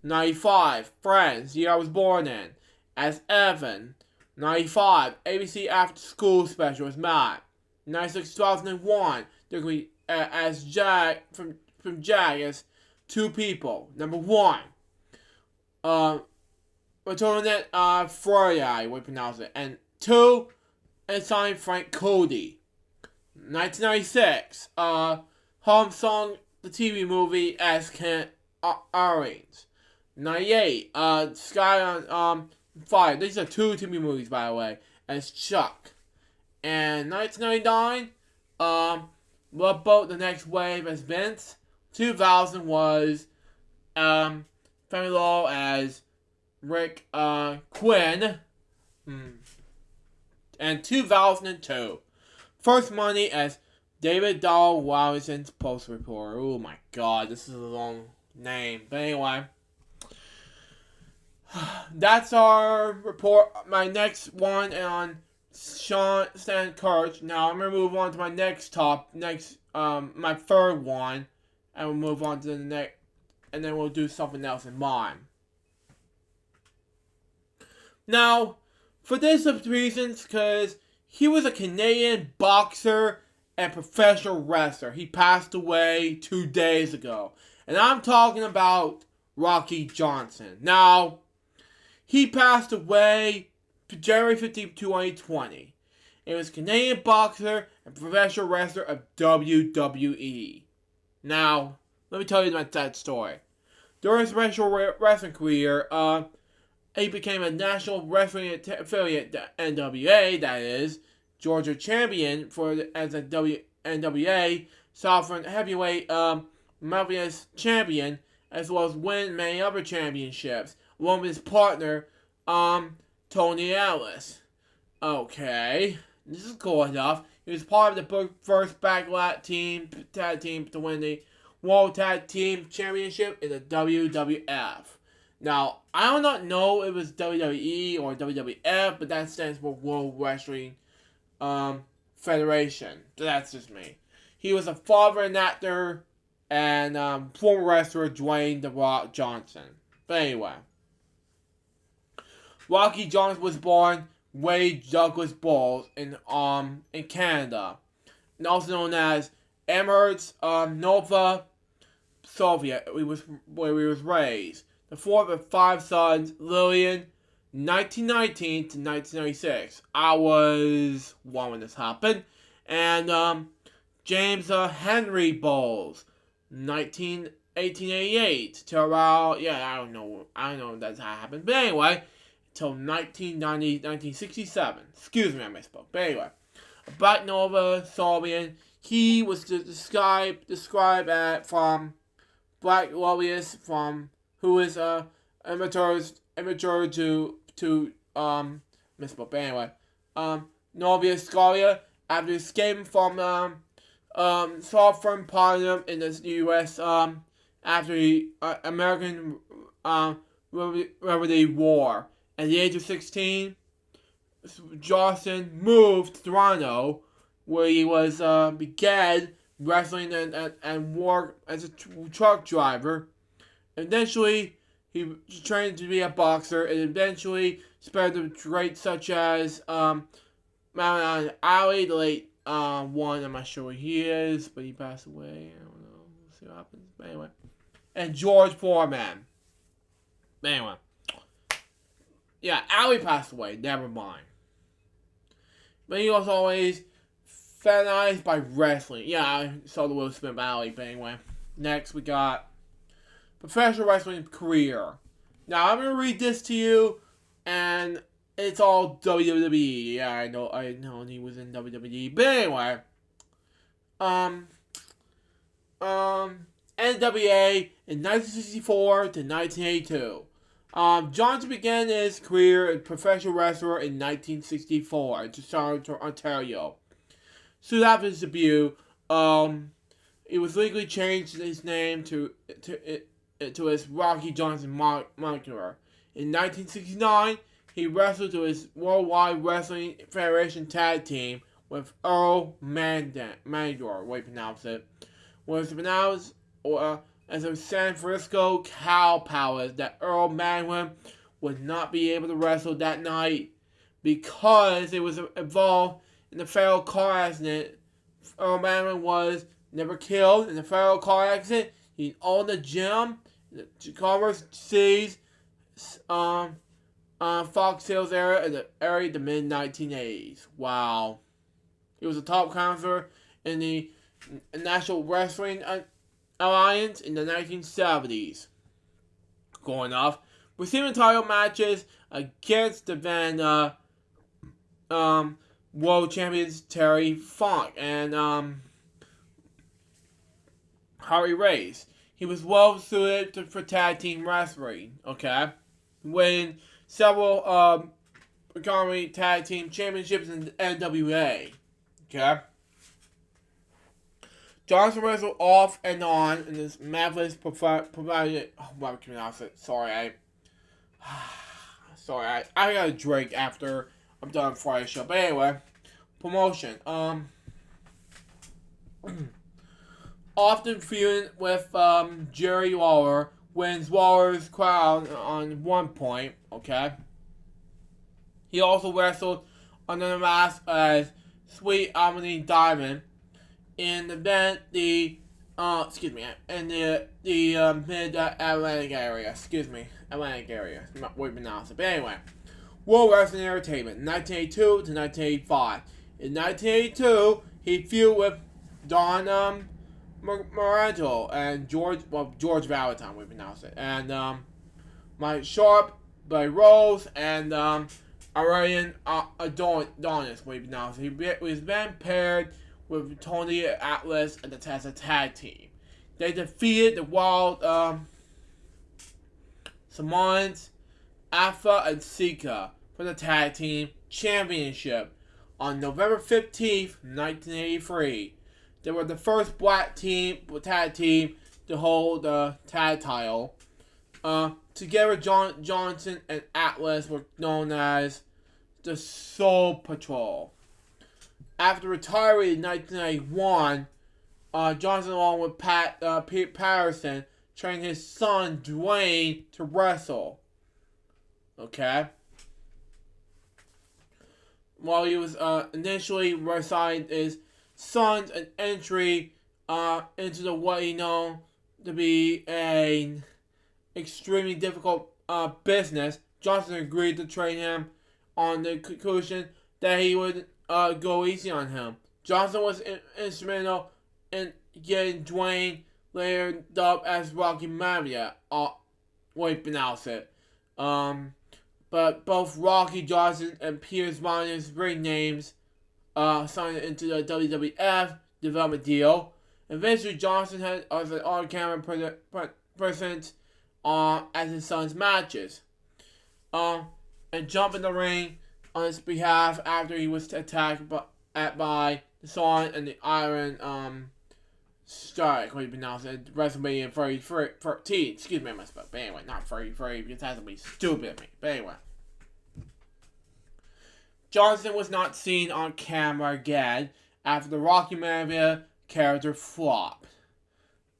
95, Friends, the year I was born in, as Evan. 95, ABC After School special as Matt. 96, 2001, as Jag from Jag as Two People. Number 1. Returnet Friday, we pronounce it. And 2, and signed Frank Cody. 1996, Home Song, the TV movie as Kent Orange. 98, Sky on Fire. These are 2 TV movies, by the way, as Chuck. And 1999, What Boat the Next Wave as Vince. 2000 was Family Law as Rick Quinn. And 2002, First Money as David Dahl Wallace's Post Reporter. Oh my god, this is a long name. But anyway, that's our report. My next one on Sean Stan Kurtz. Now I'm gonna move on to my my third one, and we'll move on to the next, and then we'll do something else in mine. Now, for this reasons, because he was a Canadian boxer and professional wrestler. He passed away 2 days ago, and I'm talking about Rocky Johnson. Now, he passed away January 15, 2020. He was a Canadian boxer and professional wrestler of WWE. Now, let me tell you about that story. During his professional wrestling career, he became a national wrestling affiliate, NWA, that is, Georgia champion as a NWA, Southern Heavyweight Memphis champion, as well as win many other championships, along with his partner, Tony Ellis. Okay, this is cool enough. He was part of the first Backlash tag team to win the World Tag Team Championship in the WWF. Now, I do not know if it was WWE or WWF, but that stands for World Wrestling Federation. So that's just me. He was a father and actor and former wrestler Dwayne "The Rock" Johnson. But anyway, Rocky Johnson was born Wade Douglas Bowles in Canada, and also known as Amherst, Nova Soviet, where he was raised. The fourth of 5 sons, Lillian, 1919 to 1996. I was 1 when this happened. And James Henry Bowles, 1888 to around, I don't know if that's how it happened. But anyway, until 1967. Excuse me, I misspoke. But anyway, about Nova Soviet, he was described from Black Lobbyists from who is immature to misspoke. But anyway, Novia Scolia, after escaping from Southern Parliament in the U.S. After the American Revolutionary War. At the age of 16, Johnson moved to Toronto, where he began wrestling and worked as a truck driver. Eventually, he trained to be a boxer, and eventually spread the traits such as Muhammad Ali, the late one. I'm not sure where he is, but he passed away. I don't know. We'll see what happens. But anyway, and George Foreman. But anyway, Ali passed away. Never mind. But he was always fanatized by wrestling. I saw the Will Smith Ali. But anyway, next we got professional wrestling career. Now I'm gonna read this to you, and it's all WWE. I know he was in WWE. But anyway, NWA in 1964 to 1982. Johnson began his career as a professional wrestler in 1964 in Toronto, Ontario. Soon after his debut, he was legally changed his name to his Rocky Johnson moniker. In 1969, he wrestled to his Worldwide Wrestling Federation tag team with Earl Mandor, way to pronounce it, was pronounced as a San Francisco Cow Palace that Earl Manwin would not be able to wrestle that night because it was involved in the fatal car accident. Earl Manwin was never killed in the fatal car accident. He owned the gym in the Commerce City's Fox Hills area in the mid-1980s. Wow. He was a top counselor in the National Wrestling Alliance in the 1970s. Going off, receiving title matches against the then world champions Terry Funk and Harry Race. He was well suited for tag team wrestling. Okay, winning several economy tag team championships in the NWA. Okay. Johnson wrestled off and on in this Memphis provided. Well, can I say? Sorry, I got a drink after I'm done Friday show. But anyway, promotion. Often feuding with Jerry Lawler, wins Lawler's crown on one point. Okay. He also wrestled under the mask as Sweet Omni Diamond in the event in the mid Atlantic area. Atlantic area. Not what we pronounce it. But anyway, World Wrestling Entertainment, 1982 to 1985. In 1982, he feuded with Don Marento and George Valentine, we pronounce it, and Mike Sharp, Buddy Rose, and Arian Adonis, we pronounce it. He was then paired with Tony Atlas and the Tessa Tag Team. They defeated the Wild Samoans, Alpha and Sika for the Tag Team Championship on November 15th, 1983. They were the first black tag team to hold the tag title. Together, Johnson and Atlas were known as the Soul Patrol. After retiring in 1991, Johnson, along with Pete Patterson, trained his son Dwayne to wrestle. Okay. While he was initially resigned his son's an entry into the what he known to be an extremely difficult business, Johnson agreed to train him on the conclusion that he would go easy on him. Johnson was instrumental in getting Dwayne later dubbed as Rocky Maivia, way pronounce it. But both Rocky Johnson and Pierce Miner's ring names signed into the WWF development deal. Eventually, Johnson had as an on-camera presence at his son's matches, and jumped in the ring on his behalf after he was attacked by the Song and the Iron Strike, what you pronounce it, WrestleMania 13. Excuse me, I messed up. But anyway, not 33 because that's gonna be stupid of me. But anyway. Johnson was not seen on camera again after the Rocky Maivia character flopped.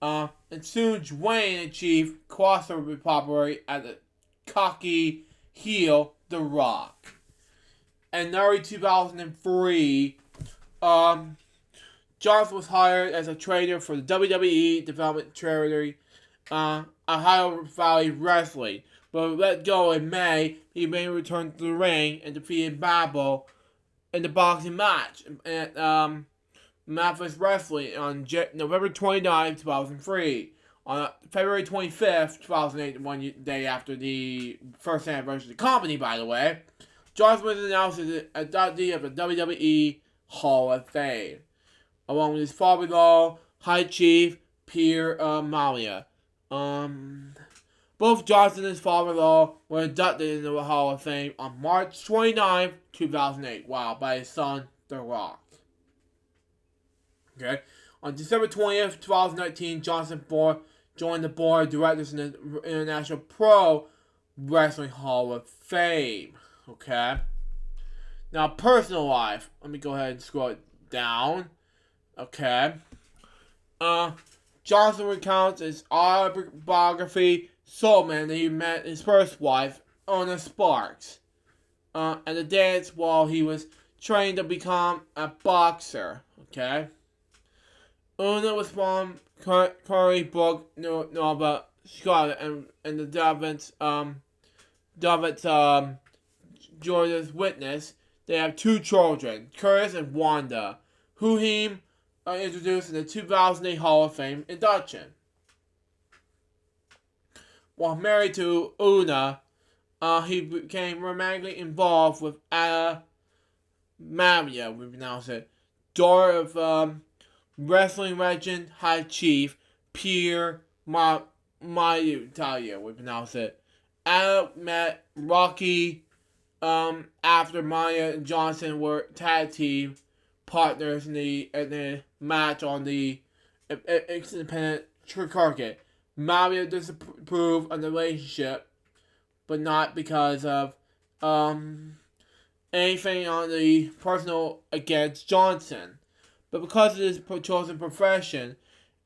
And soon Dwayne achieved crossover popularity as a cocky heel, The Rock. In early 2003, Johnson was hired as a trainer for the WWE development charity, Ohio Valley Wrestling, but let go in May. He may return to the ring and defeated Babel in the boxing match at Memphis Wrestling on November 29, 2003. On February 25th, 2008, one day after the first anniversary of the company, by the way, Johnson was announced as an inductee of the WWE Hall of Fame, along with his father-in-law, High Chief Pierre Malia. Both Johnson and his father-in-law were inducted into the Hall of Fame on March 29, 2008. Wow, by his son, The Rock. Okay. On December 20th, 2019, Johnson joined the board of directors in the International Pro Wrestling Hall of Fame. Okay. Now, personal life. Let me go ahead and scroll it down. Okay. Johnson recounts his autobiography, Soul Man, that he met his first wife, Ona Sparks, at a dance while he was trained to become a boxer. Okay. Una was from Curry Brook, Nova Scarlet, and the Davit's Georgia's Witness. They have two children, Curtis and Wanda, who he introduced in the 2008 Hall of Fame induction. While married to Una, he became romantically involved with Anna Maria, we pronounce it, daughter of wrestling legend High Chief Pierre Maivia, we pronounce it. Anna met Rocky after Maya and Johnson were tag team partners in the match on the independent circuit. Maria disapproved of the relationship, but not because of anything on the personal against Johnson. But because of his chosen profession,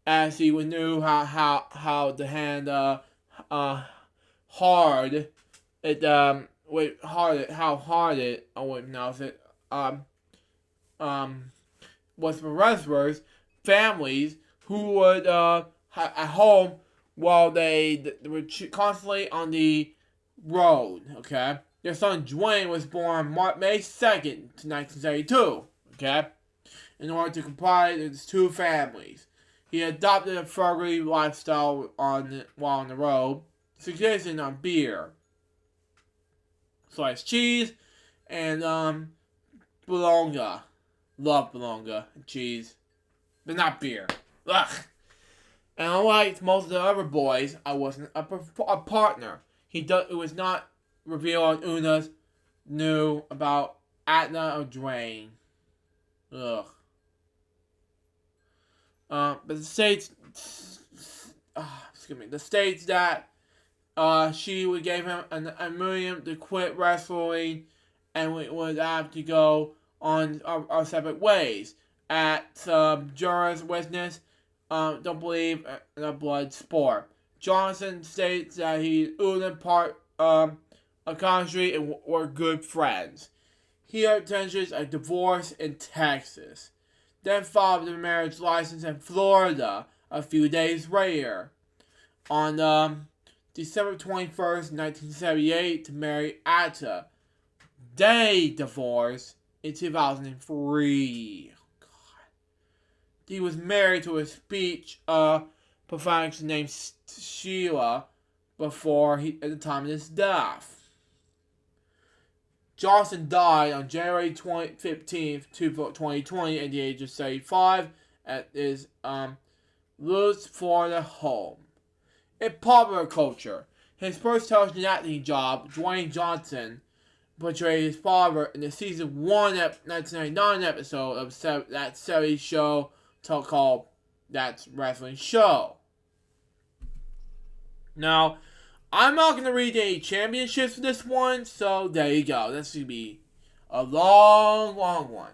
as he knew how to hand hard it how hard it I wouldn't pronounce it was for wrestlers families who would at home while they were constantly on the road. Okay, their son Dwayne was born May 2nd, 1972. Okay, in order to comply with his two families. He adopted a frugal lifestyle while on the road, suggesting on beer, sliced cheese, and bologna. Love bologna and cheese, but not beer. Ugh. And unlike most of the other boys, I wasn't a partner. It was not revealed on Una's knew about Atna or Dwayne. Ugh. But the states that she would give him a million to quit wrestling, and we would have to go on our separate ways. At jurors' witness, don't believe in a blood sport. Johnson states that he Una part a country and were good friends. He arranges a divorce in Texas. Then filed a marriage license in Florida a few days later. On December 21st, 1978, to marry Atta. They divorced in 2003. God. He was married to a speech professor named Sheila at the time of his death. Johnson died on January 15th, 2020 at the age of 75 at his Lewis, Florida home. In popular culture, his first television acting job, Dwayne Johnson, portrayed his father in the season 1 1999 episode of that 70s show called That's Wrestling Show. Now, I'm not going to read any championships for this one, so there you go. This should be a long, long one.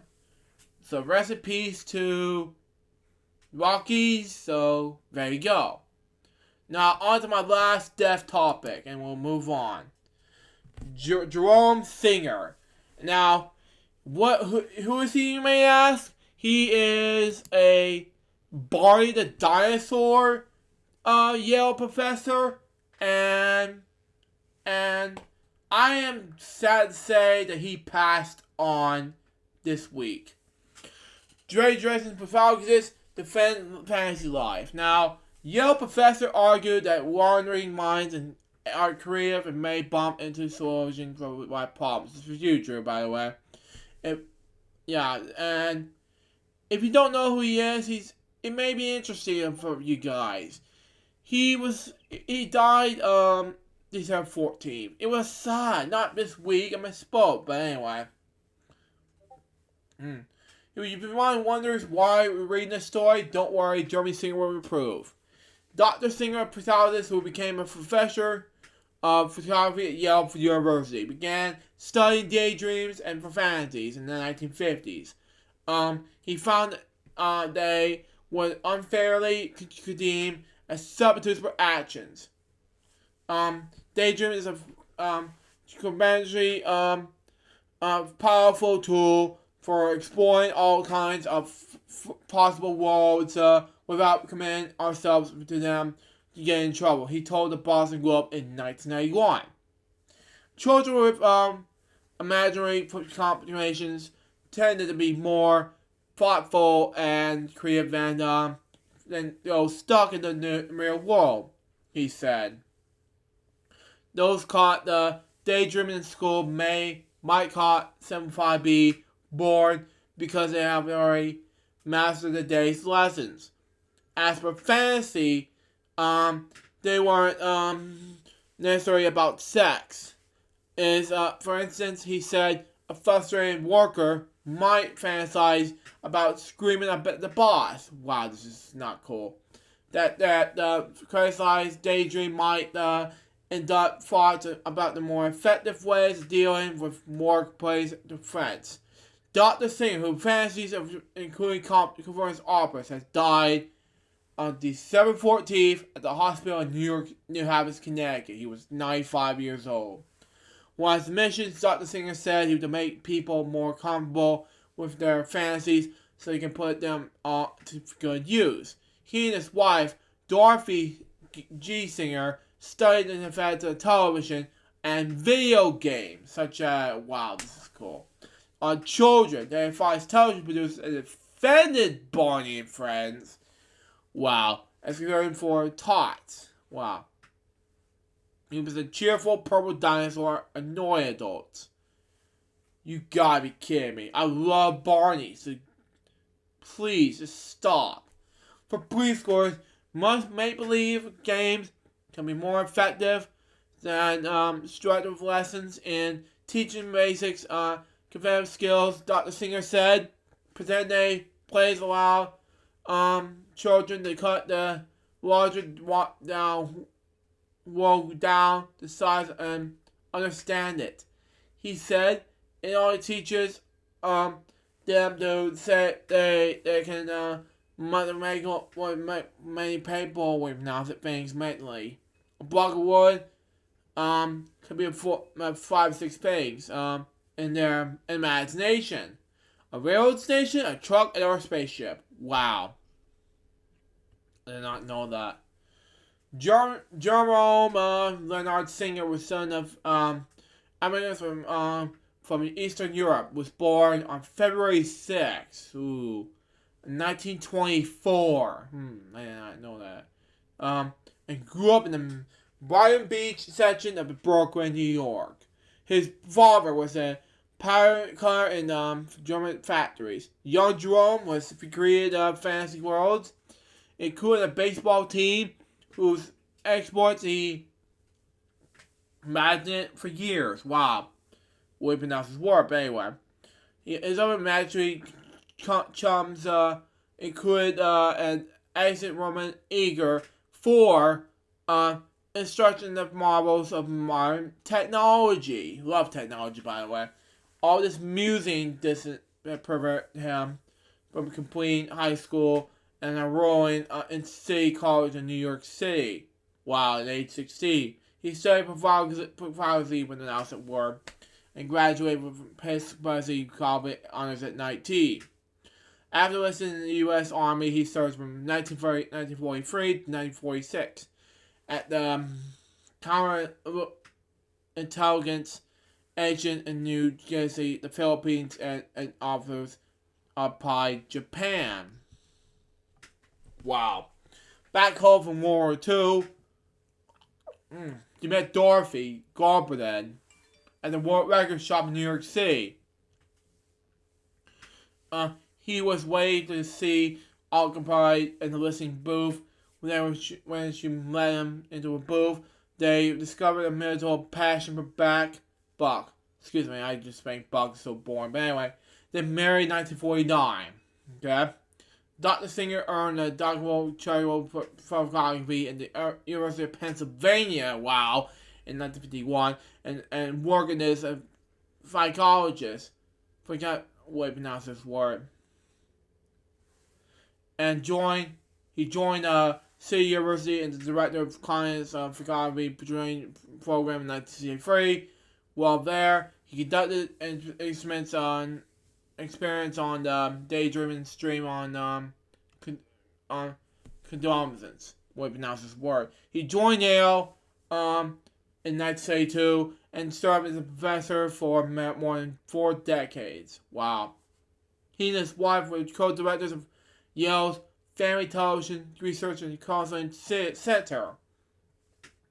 So rest in peace to Rockies, so there you go. Now, on to my last death topic, and we'll move on. Jerome Singer. Now, who is he, you may ask? He is a Barney the Dinosaur Yale professor, and I am sad to say that he passed on this week. Dre Dresden's pathologist defend fantasy life. Now, Yale professor argued that wandering minds are creative and may bump into solutions for life problems. This was you, Drew, by the way. And if you don't know who he is, it may be interesting for you guys. He died December 14th. It was sad, not this week. I misspoke, but anyway. If you've been wondering why we're reading this story, don't worry, Jeremy Singer will approve. Dr. Singer, a pathologist who became a professor of photography at Yale University, began studying daydreams and profanities in the 1950s. He found they were unfairly deemed as substitutes for actions. Daydream is a tremendously powerful tool for exploring all kinds of possible worlds without committing ourselves to them to get in trouble, he told the Boston Globe in 1991. Children with imaginary combinations tended to be more thoughtful and creative than those stuck in the real world, he said. Those caught the daydreaming in school might caught 75B bored because they have already mastered the day's lessons. As for fantasy, they weren't necessarily about sex. For instance, he said a frustrated worker might fantasize about screaming at the boss. Wow, this is not cool. That criticized daydream might in-depth thoughts about the more effective ways of dealing with workplace threats. Dr. Singer, who fantasies of including conference operas, has died on December 14th at the hospital in New Haven, Connecticut. He was 95 years old. One of his missions, Dr. Singer said, he was to make people more comfortable with their fantasies so they can put them to good use. He and his wife, Dorothy G. Singer, studied the effects of television and video games, such as, wow, this is cool, on children. They advised television producers and offended Barney and Friends. Wow. As concern for tots. Wow. He was a cheerful purple dinosaur, annoying adults. You gotta be kidding me. I love Barney, so please just stop. For preschoolers, most make-believe games can be more effective than instructive lessons in teaching basics competitive skills. Dr. Singer said, present-day plays allow children to cut the larger world down to size and understand it. He said it only teaches them to say they can make many people with nothing things mentally. A block of wood could be 5 or 6 things in their imagination. A railroad station, a truck, or a spaceship. Wow. I did not know that. Jerome Leonard Singer was son of immigrants from Eastern Europe. Was born on February 6th, 1924. I did not know that. And grew up in the Brighton Beach section of Brooklyn, New York. His father was a pirate cutter in German factories. Young Jerome was created fantasy worlds, including a baseball team whose exploits he imagined for years. Wow. We pronounce his word, but anyway. His other imaginary chums include an ancient Roman eager for instruction of marvels of modern technology. Love technology, by the way. All this musing doesn't prevent him from completing high school and enrolling in City College in New York City. Wow, at age 16. He studied prophecy when announced at work and graduated with Presbyterian College honors at 19. After enlisting in the U.S. Army, he served from 1943 to 1946 at the Counterintelligence Agent in New Jersey, the Philippines, and officers occupied Japan. Wow. Back home from World War II, he met Dorothy Garberdin at the World Record Shop in New York City. He was waiting to see occupied in the listening booth. When she led him into a booth, they discovered a mutual passion for Buck. Excuse me, I just think Buck is so boring. But anyway, they married in 1949. Okay? Dr. Singer earned a doctoral charitable photography at the University of Pennsylvania, wow, in 1951, and worked as a psychologist. Forget what I pronounce this word. And he joined City University and the director of Clients Photography program in 1963. While there, he conducted experiments on daydreaming stream on condominance. What I pronounce this word. He joined Yale in 1982 and served as a professor for more than 4 decades. Wow. He and his wife were co-directors of Yale's Family Television Research and Counseling Center.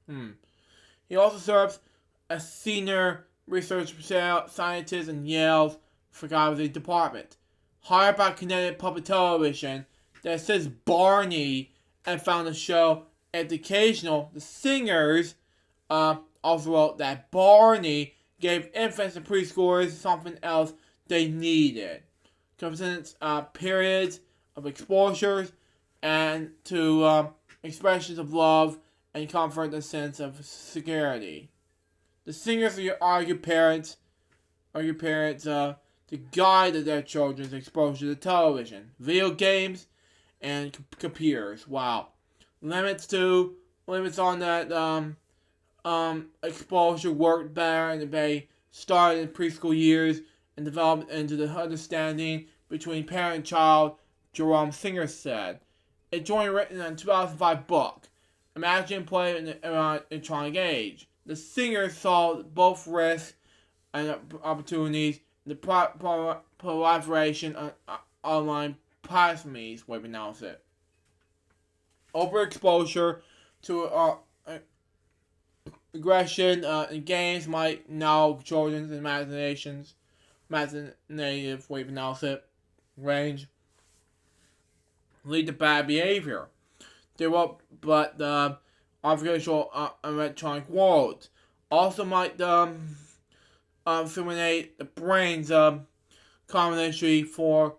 He also serves as senior research scientist in Yale's photography department. Hired by Connecticut Public Television that says Barney and found the show educational, the Singers also wrote that Barney gave infants and preschoolers something else they needed. Consistent periods of exposures and to expressions of love and comfort a sense of security. The singers are your parents, to guide their children's exposure to television, video games, and computers. Wow. Limits on that exposure worked better, and they started in preschool years and developed into the understanding between parent and child, Jerome Singer said. A joint written in a 2005 book, Imagine Play in the Electronic Age. The Singers saw both risks and opportunities in the proliferation of online platforms, we pronounce it. Overexposure to aggression in games might now children's imaginative, we pronounce it, range, lead to bad behavior. But the artificial electronic world also might simulate the brain's combination for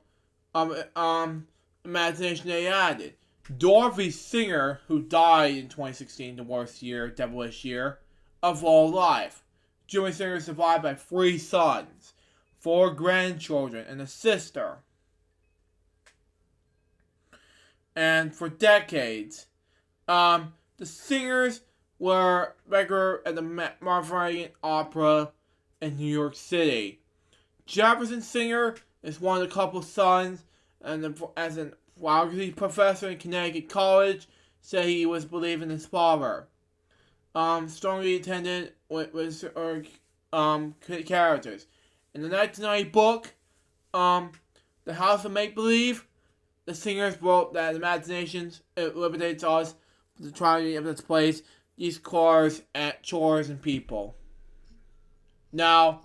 imagination they added. Dorothy Singer, who died in 2016, the worst year, devilish year of all life. Julie Singer is survived by 3 sons, 4 grandchildren, and a sister. And for decades, the Singers were regular at the Marvin Opera in New York City. Jefferson Singer is one of the couple's sons, and as an biology professor in Connecticut College, said he was believing his father. Strongly attended with characters. In the 1990 book, The House of Make-Believe, the Singers wrote that imaginations liberates us from the tragedy of this place, these cars, chores, and people. Now,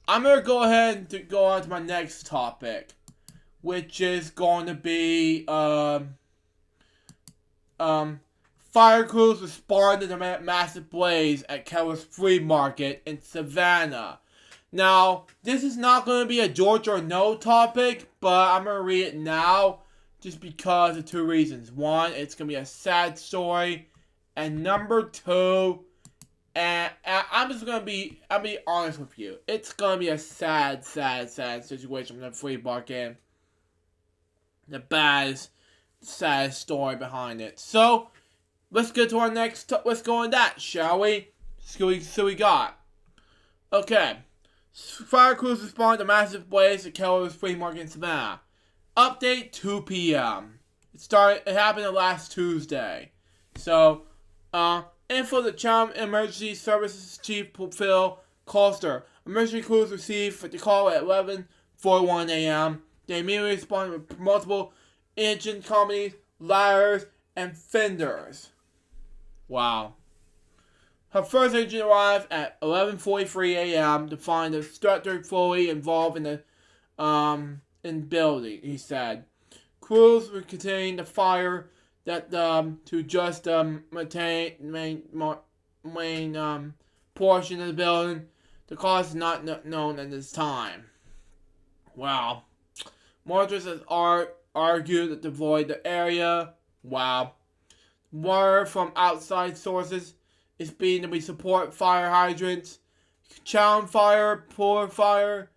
I'm going to go ahead and go on to my next topic, which is going to be fire crews responded to a massive blaze at Keller's Flea Market in Savannah. Now, this is not going to be a George or No topic, but I'm going to read it now just because of 2 reasons. One, it's going to be a sad story, and number 2, and I'll be honest with you, it's going to be a sad situation in the Flea Market. The saddest story behind it. So, let's get to our next. Let's go on that, shall we? So we got. Okay. Fire crews respond to massive blaze at Keller's Flea Market in Savannah. Update 2 p.m. It happened last Tuesday. So, info the Channel Emergency Services Chief Phil Colster. Emergency crews received the call at 11:41 a.m. They immediately responded with multiple engine companies, ladders, and fenders. Wow. Her first engine arrived at 11:43 a.m. to find the structure fully involved in the building, he said. Crews were containing the fire that to just main portion of the building. The cause is not known at this time. Wow. Monitors has argued that to avoid the area. Wow. Water from outside sources is being to be support fire hydrants, Chown Fire, Poor Fire,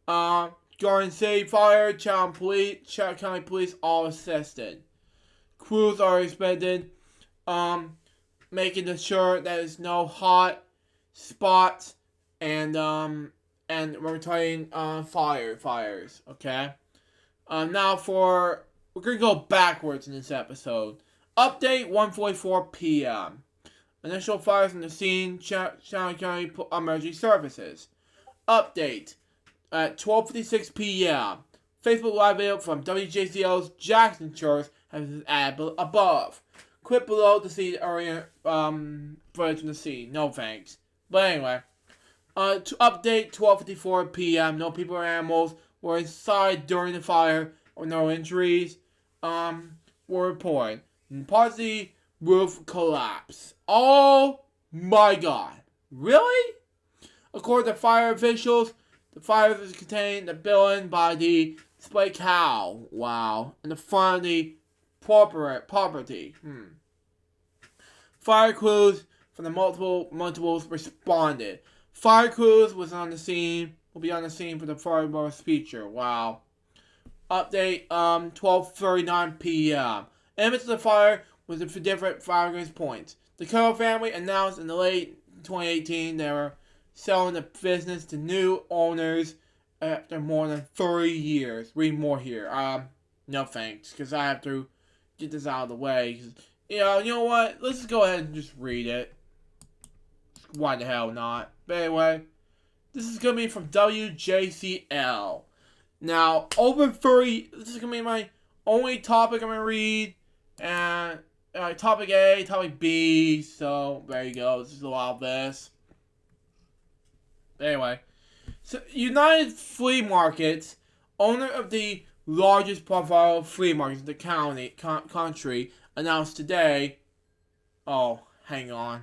Garden City Fire, Chown County Police all assisted. Crews are expected, making sure that there's no hot spots and retarding fires. Okay. Now we're gonna go backwards in this episode. Update 1:44 p.m. Initial fires in the scene, Channel County Emergency Services. Update at 12:56 p.m. Facebook Live video from WJCO's Jackson Church has been added above. Click below to see the earlier footage from the scene. No thanks. But anyway, to update 12:54 p.m. No people or animals were inside during the fire, or no injuries were reported. And part of the roof collapsed. Oh my god. Really? According to fire officials, the fire was contained in the building by the display cow. Wow. In the front of the property. Fire crews from the multiples responded. Fire crews will be on the scene for the fireburst feature. Wow. Update 12:39 p.m. Image of the fire was for different firearms points. The Keller family announced in the late 2018 they were selling the business to new owners after more than 30 years. Read more here. No thanks, because I have to get this out of the way. You know what? Let's just go ahead and just read it. Why the hell not? But anyway, this is going to be from WJCL. Now, this is going to be my only topic I'm going to read. And topic A, topic B. So, there you go. This is a lot of this. Anyway. So, United Flea Markets, owner of the largest portfolio of flea markets in the country, announced today. Oh, hang on.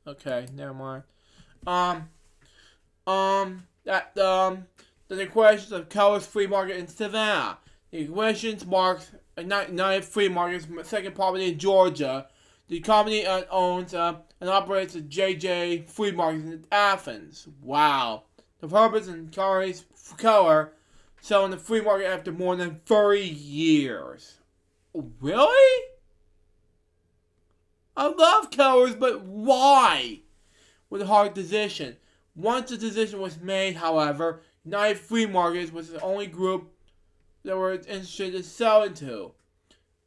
Okay, never mind. That the questions of Keller's Flea Market in Savannah. The questions marks United Flea Market's second property in Georgia. The company owns and operates the JJ Flea Market in Athens. Wow. The purpose and Keller selling the flea market after more than 30 years. Really? I love Keller's, but why? With a hard decision. Once the decision was made, however, United Flea Markets was the only group that were interested in selling to.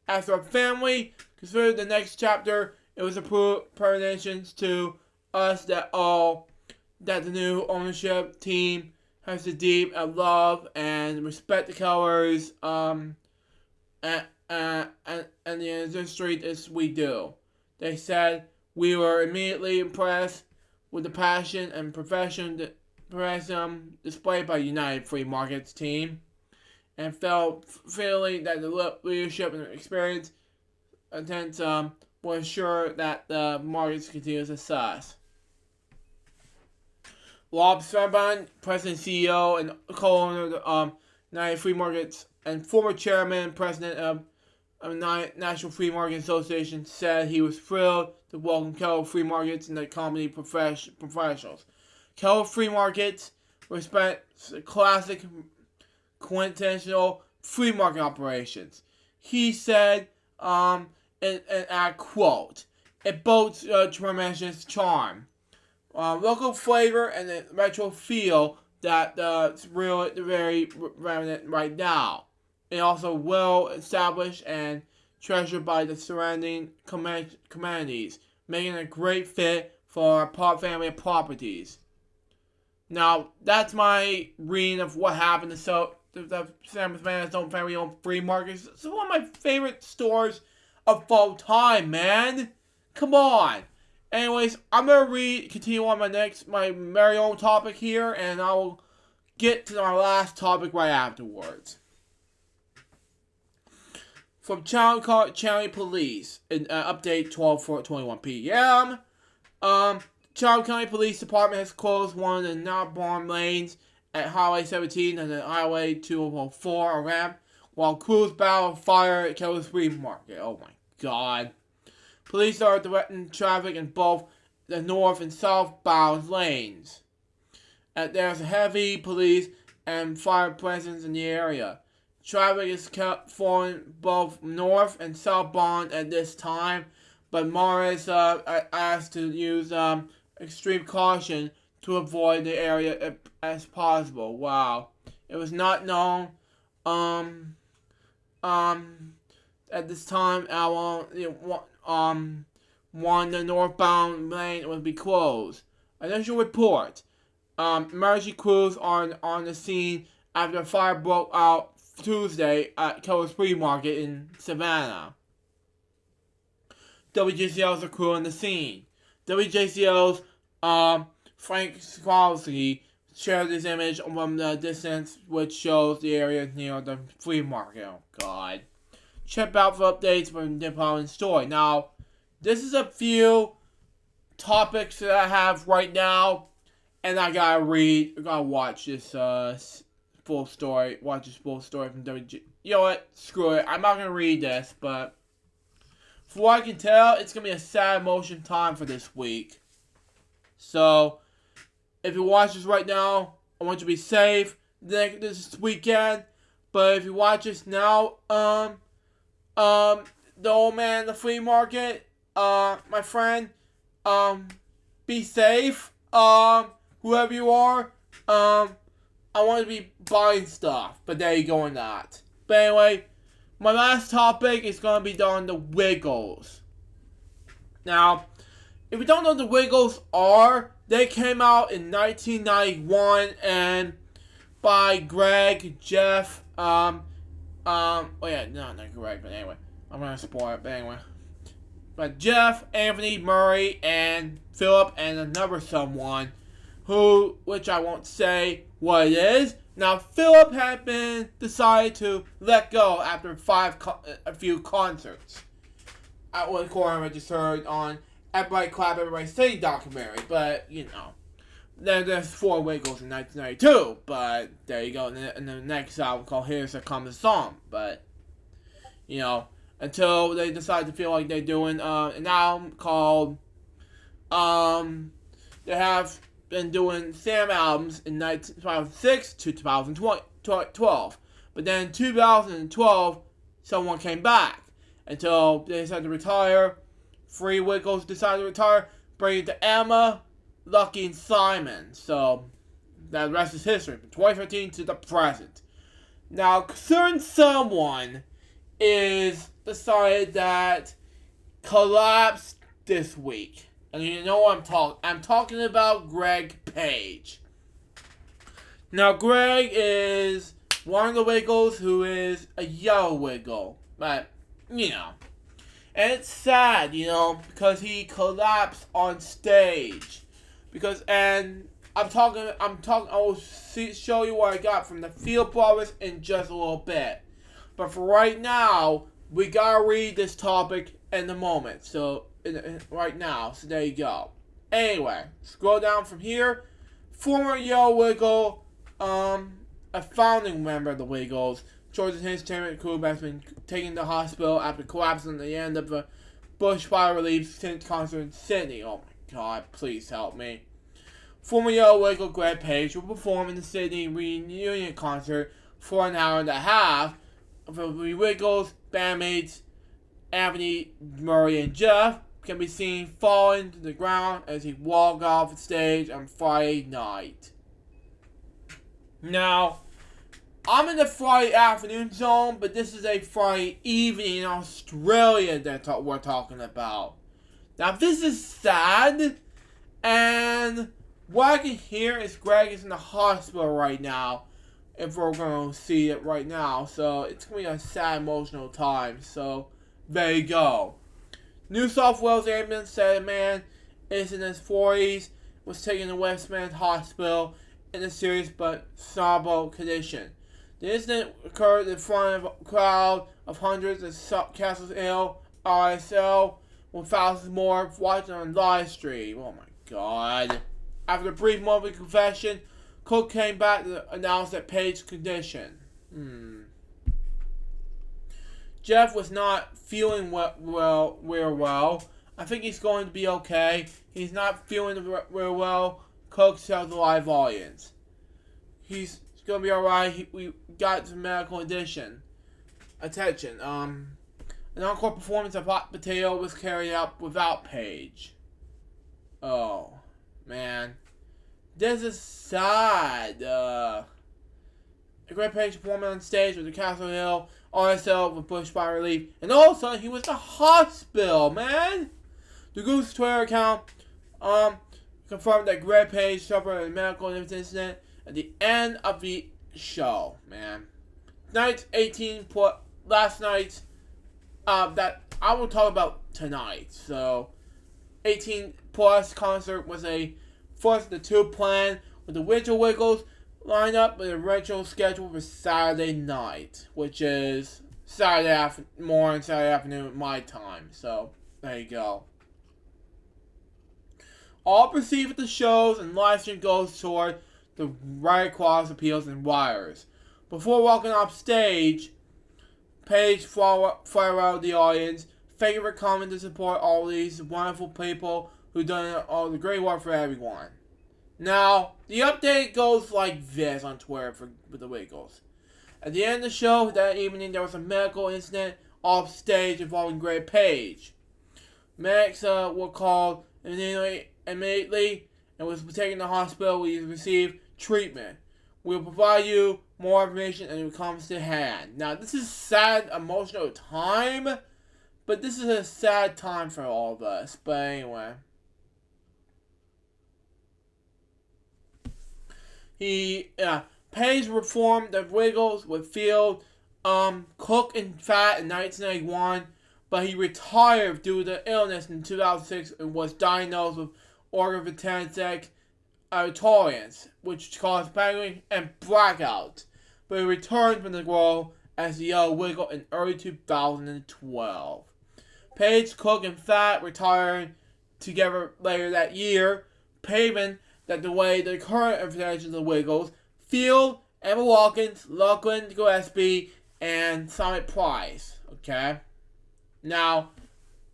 After a family considered the next chapter, it was approved permissions to us that the new ownership team has to deep love and respect the Kellers and the industry as we do. They said we were immediately impressed with the passion and professionalism displayed by United Flea Markets team, and felt feeling that the leadership and experience intents will ensure that the markets continue to success. Rob Serban, President, CEO, and co-owner of United Flea Markets and former chairman and president of National Flea Market Association, said he was thrilled to welcome Keller Flea Markets and the company professionals. Keller Flea Markets respects classic, quintessential flea market operations. He said, and I quote, "It boasts a tremendous charm, local flavor, and the retro feel that's really very remnant right now. It also well established and treasured by the surrounding communities, making it a great fit for our family of properties." Now, that's my reading of what happened to the San Francisco family-owned flea markets. It's one of my favorite stores of all time, man. Come on. Anyways, I'm gonna continue on my very own topic here, and I will get to our last topic right afterwards. From Channel County Police, in update 12:21 p.m. Charles County Police Department has closed one of the northbound lanes at Highway 17 and the Highway 204 ramp while crews battle fire at Keller's Flea Market. Oh my god. Police are directing traffic in both the north and southbound lanes. There's heavy police and fire presence in the area. Traffic is kept flowing both north and southbound at this time, but Morris asked to use extreme caution to avoid the area as possible. Wow. It was not known at this time the northbound lane would be closed. Initial report. Emergency crews are on the scene after a fire broke out Tuesday at Keller's Flea Market in Savannah. WJCL's a crew on the scene. WJCL's Frank Squalsky shared this image from the distance, which shows the area near the flea market. Oh god. Check out for updates from the following story. Now, this is a few topics that I have right now, and I gotta watch this full story. Watch this full story from WJ. You know what? Screw it. I'm not gonna read this, but from what I can tell, it's going to be a sad motion time for this week. So, if you watch this right now, I want you to be safe this weekend. But if you watch this now, the old man in the flea market, my friend, be safe. Whoever you are, I want to be buying stuff, but there you go on that. But anyway, my last topic is going to be on the Wiggles. Now, if you don't know what the Wiggles are, they came out in 1991 and by Greg, Jeff, not Greg, but anyway, I'm going to spoil it, but anyway. But Jeff, Anthony, Murray, and Philip, and another someone, which I won't say what it is. Now, Philip had been decided to let go after a few concerts. At one corner I just heard on Everybody Clap, Everybody Sing documentary, but, there's 4 Wiggles in 1992, but there you go. And the next album called Here's a Common Song, but, until they decide to feel like they're doing an album called, they have been doing Sam albums in 2006 to 2012. But then in 2012, someone came back until they decided to retire. 3 Wiggles decided to retire, bring it to Emma, Lucky, and Simon. So, the rest is history from 2015 to the present. Now, certain someone is decided that collapsed this week. And you know what I'm talking. I'm talking about Greg Page. Now, Greg is one of the Wiggles who is a yellow Wiggle. But, And it's sad, because he collapsed on stage. I will show you what I got from the Field Brothers in just a little bit. But for right now, we gotta read this topic in the moment. So, right now. So, there you go. Anyway, scroll down from here. Former Yellow Wiggle, a founding member of the Wiggles, George's entertainment crew has been taken to the hospital after collapsing at the end of a bushfire relief concert in Sydney. Oh my God, please help me. Former Yellow Wiggle Greg Page will perform in the Sydney reunion concert for an hour and a half. For the Wiggles bandmates Anthony, Murray, and Jeff can be seen falling to the ground as he walked off the stage on Friday night. Now, I'm in the Friday afternoon zone, but this is a Friday evening in Australia that we're talking about. Now, this is sad, and what I can hear is Greg is in the hospital right now, if we're going to see it right now. So, it's going to be a sad, emotional time. So, there you go. New South Wales ambulance said a man is in his 40s, was taken to Westman Hospital in a serious but stable condition. The incident occurred in front of a crowd of hundreds at Castle Hill RSL, with thousands more watching on live stream. Oh my God. After a brief moment of confession, Cook came back to announce that Page's condition. Jeff was not feeling real well. I think he's going to be okay. He's not feeling real well. Cook tells the live audience. He's going to be alright. We got some medical attention. An encore performance of Hot Potato was carried out without Page. Oh, man. This is sad. Greg Page performing on stage with the Castle Hill RSL with bushfire relief. And all of a sudden, he was in the hospital, man. The Goose Twitter account confirmed that Greg Page suffered a medical incident at the end of the show, man. Last night's, that I will talk about tonight. So, 18 Plus concert was a first of the 2 planned with the Winter Wiggles lined up with the original schedule for Saturday night, which is Saturday afternoon at my time. So, there you go. All proceed with the shows and live stream goes toward the right claws, appeals, and wires. Before walking off stage, Page fired out the audience, thank you for coming to support all these wonderful people who done all the great work for everyone. Now, the update goes like this on Twitter for the Wiggles. At the end of the show that evening, there was a medical incident off stage involving Greg Page. Medics were called immediately and was taken to the hospital where he received treatment. We will provide you more information and it comes to hand. Now, this is sad, emotional time, but this is a sad time for all of us. But anyway. Page reformed the Wiggles with Field, Cook, and Fat in 1991, but he retired due to illness in 2006 and was diagnosed with organ retention intolerance, which caused pain and blackout. But he returned from the role as the Yellow Wiggle in early 2012. Page, Cook, and Fat retired together later that year, paving that the way the current incarnations of the Wiggles, Field, Emma Watkins, Lachlan Gillespie, and Summit Price. Okay? Now,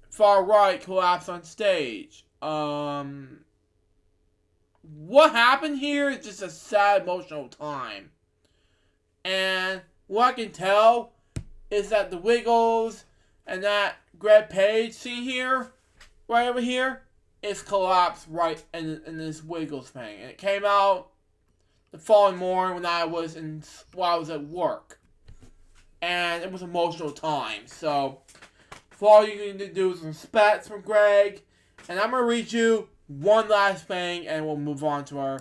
far right collapsed on stage. What happened here is just a sad, emotional time. And what I can tell is that the Wiggles and that Greg Page scene here, right over here, is collapsed right in this Wiggles thing. And it came out the following morning when I was at work. And it was an emotional time. So, for all you need to do is some spats from Greg. And I'm going to read you one last thing and we'll move on to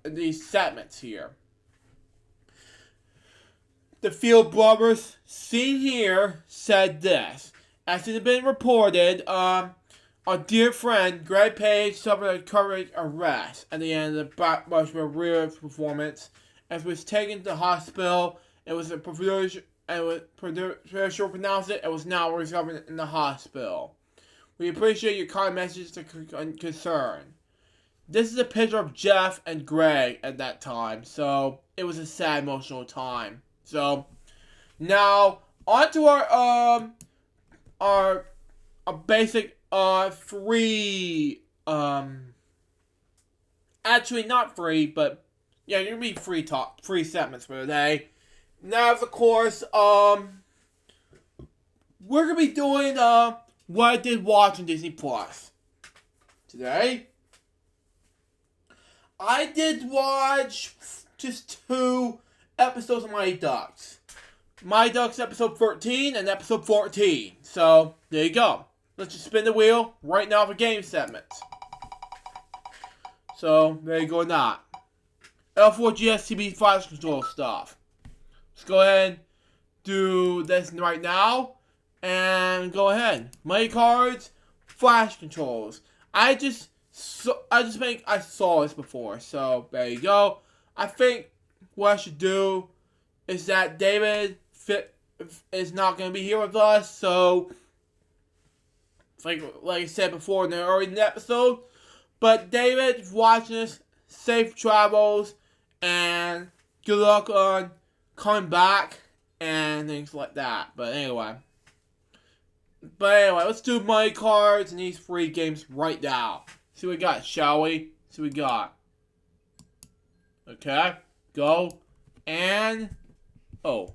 these segments here. The Field brothers, seen here, said this. As it had been reported, our dear friend Greg Page suffered a cardiac arrest at the end of the Blackbush Rear performance and was taken to the hospital. It was pronounced it. It was now recovered in the hospital. We appreciate your kind message and concern. This is a picture of Jeff and Greg at that time, so it was a sad, emotional time. So now on to our basic free actually not free, but yeah, you're gonna be free segments for today. Now, of course, we're gonna be doing what I did watch on Disney Plus today. I did watch just 2 episodes of Mighty Ducks. Mighty Ducks episode 13 and episode 14. So, there you go. Let's just spin the wheel right now for game segments. So, there you go that. L4GSTB flash control stuff. Let's go ahead and do this right now. And go ahead. Mighty cards, flash controls. I just think I saw this before. So, there you go. I think what I should do is that David is not going to be here with us. So, like I said before in the early episode. But David, if you're watching this, safe travels. And good luck on coming back. And things like that. But anyway, let's do my cards and these free games right now. See what we got, shall we? See what we got. Okay, go. And, oh.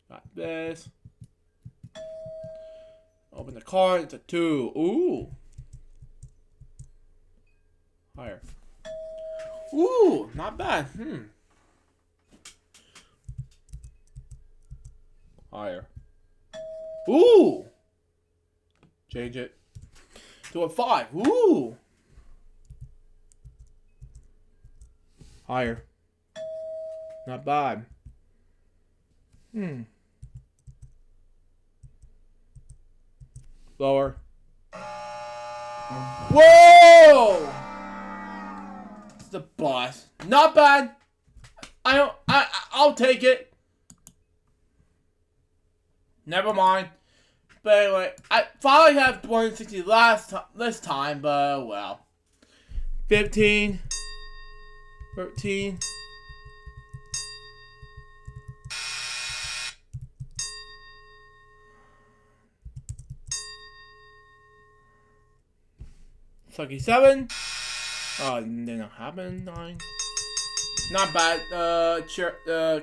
Got this. Open the card, it's a 2. Ooh. Higher. Ooh, not bad. Higher. Ooh! Change it to a 5. Ooh! Higher. Not bad. Lower. Whoa! The boss. Not bad. I'll take it. Never mind. But anyway, I finally have 160 this time, but well. 15. 13. Lucky 7. Oh, it didn't happen. 9. Not bad.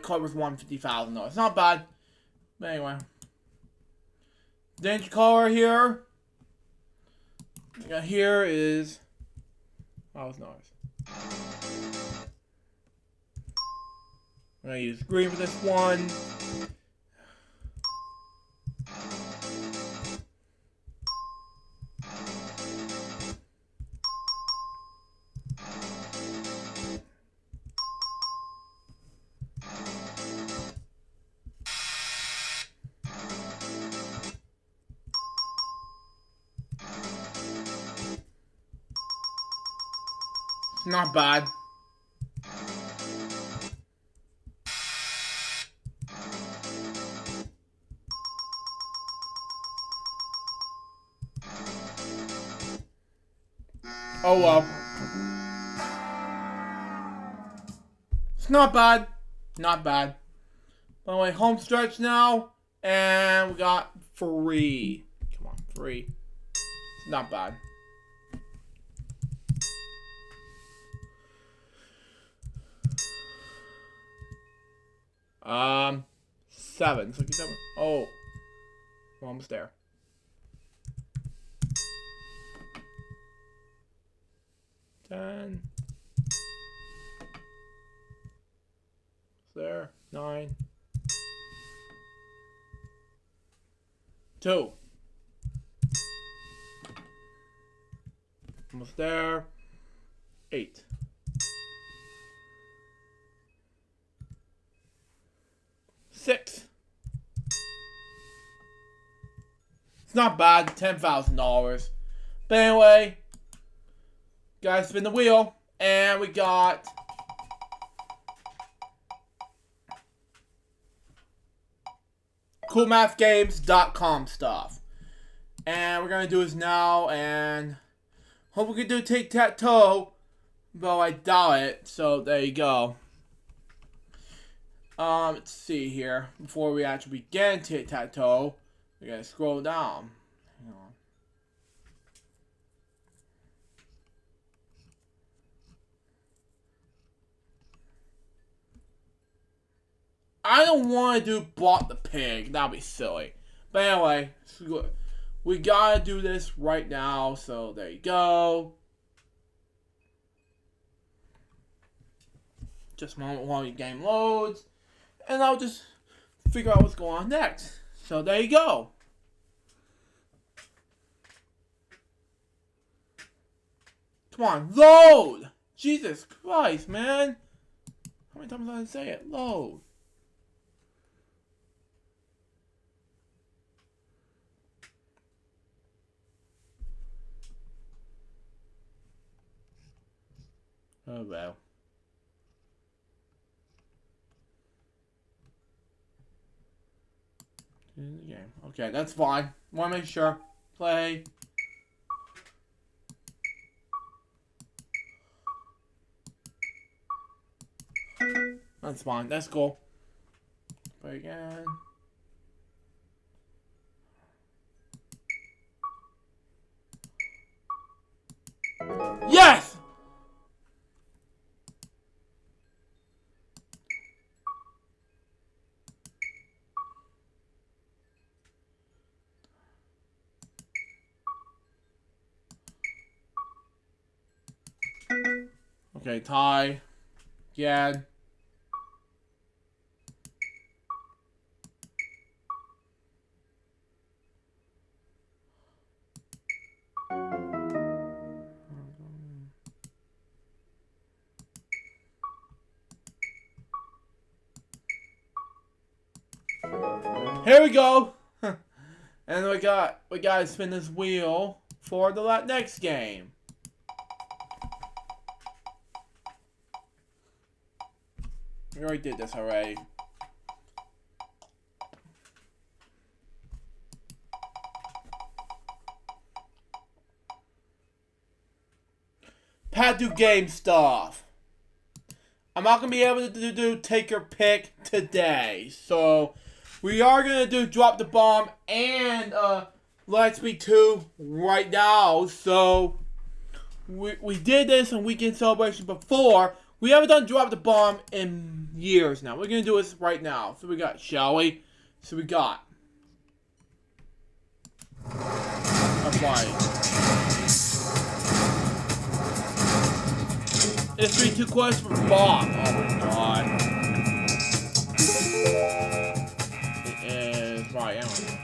Card was $150,000. It's not bad. But anyway. Danger color here. Here is. Oh, it's nice. I'm gonna use green for this one. It's not bad. Oh well. It's not bad. Not bad. By the way, home stretch now. And we got 3. Come on, 3. It's not bad. Seven. So 7. Oh. We're almost there. Ten. There. 9. 2. Almost there. 8. 6. It's not bad. $10,000. But anyway, guys, spin the wheel, and we got coolmathgames.com stuff. And we're gonna do this now, and hope we can do tic-tac-toe, but I doubt it. So there you go. Let's see here. Before we actually begin tic-tac-toe, we gotta scroll down. Hang on. I don't want to do Bought the Pig. That'd be silly. But anyway, we gotta do this right now. So there you go. Just a moment while your game loads. And I'll just figure out what's going on next. So there you go. Come on, load! Jesus Christ, man. How many times did I say it? Load. Oh well. In the game. Okay, that's fine. Want to make sure. Play. That's fine. That's cool. Play again. Yes! Okay, tie. Again. Here we go. And we gotta spin this wheel for the next game. We already did this already. Do game stuff. I'm not gonna be able to do take your pick today, so we are gonna do drop the bomb and Let's Be 2 right now. So we did this on weekend celebration before. We haven't done drop the bomb in years now. We're gonna do this right now. So we got, shall we? So we got. Apply. It's 3-2 question for Bob. Oh my god. It is right. I don't know.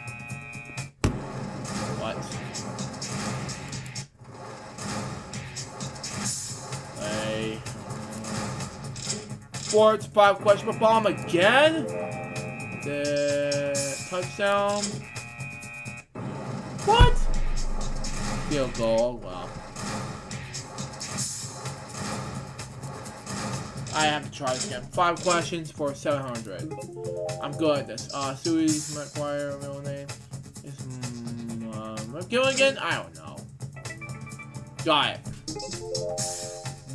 What? Sports 5 question for Bomb again. The touchdown. What? Field goal. Wow. I have to try this again. 5 questions for 700. I'm good at this. Suey's McGuire, real name is Gilligan? I don't know. Got it.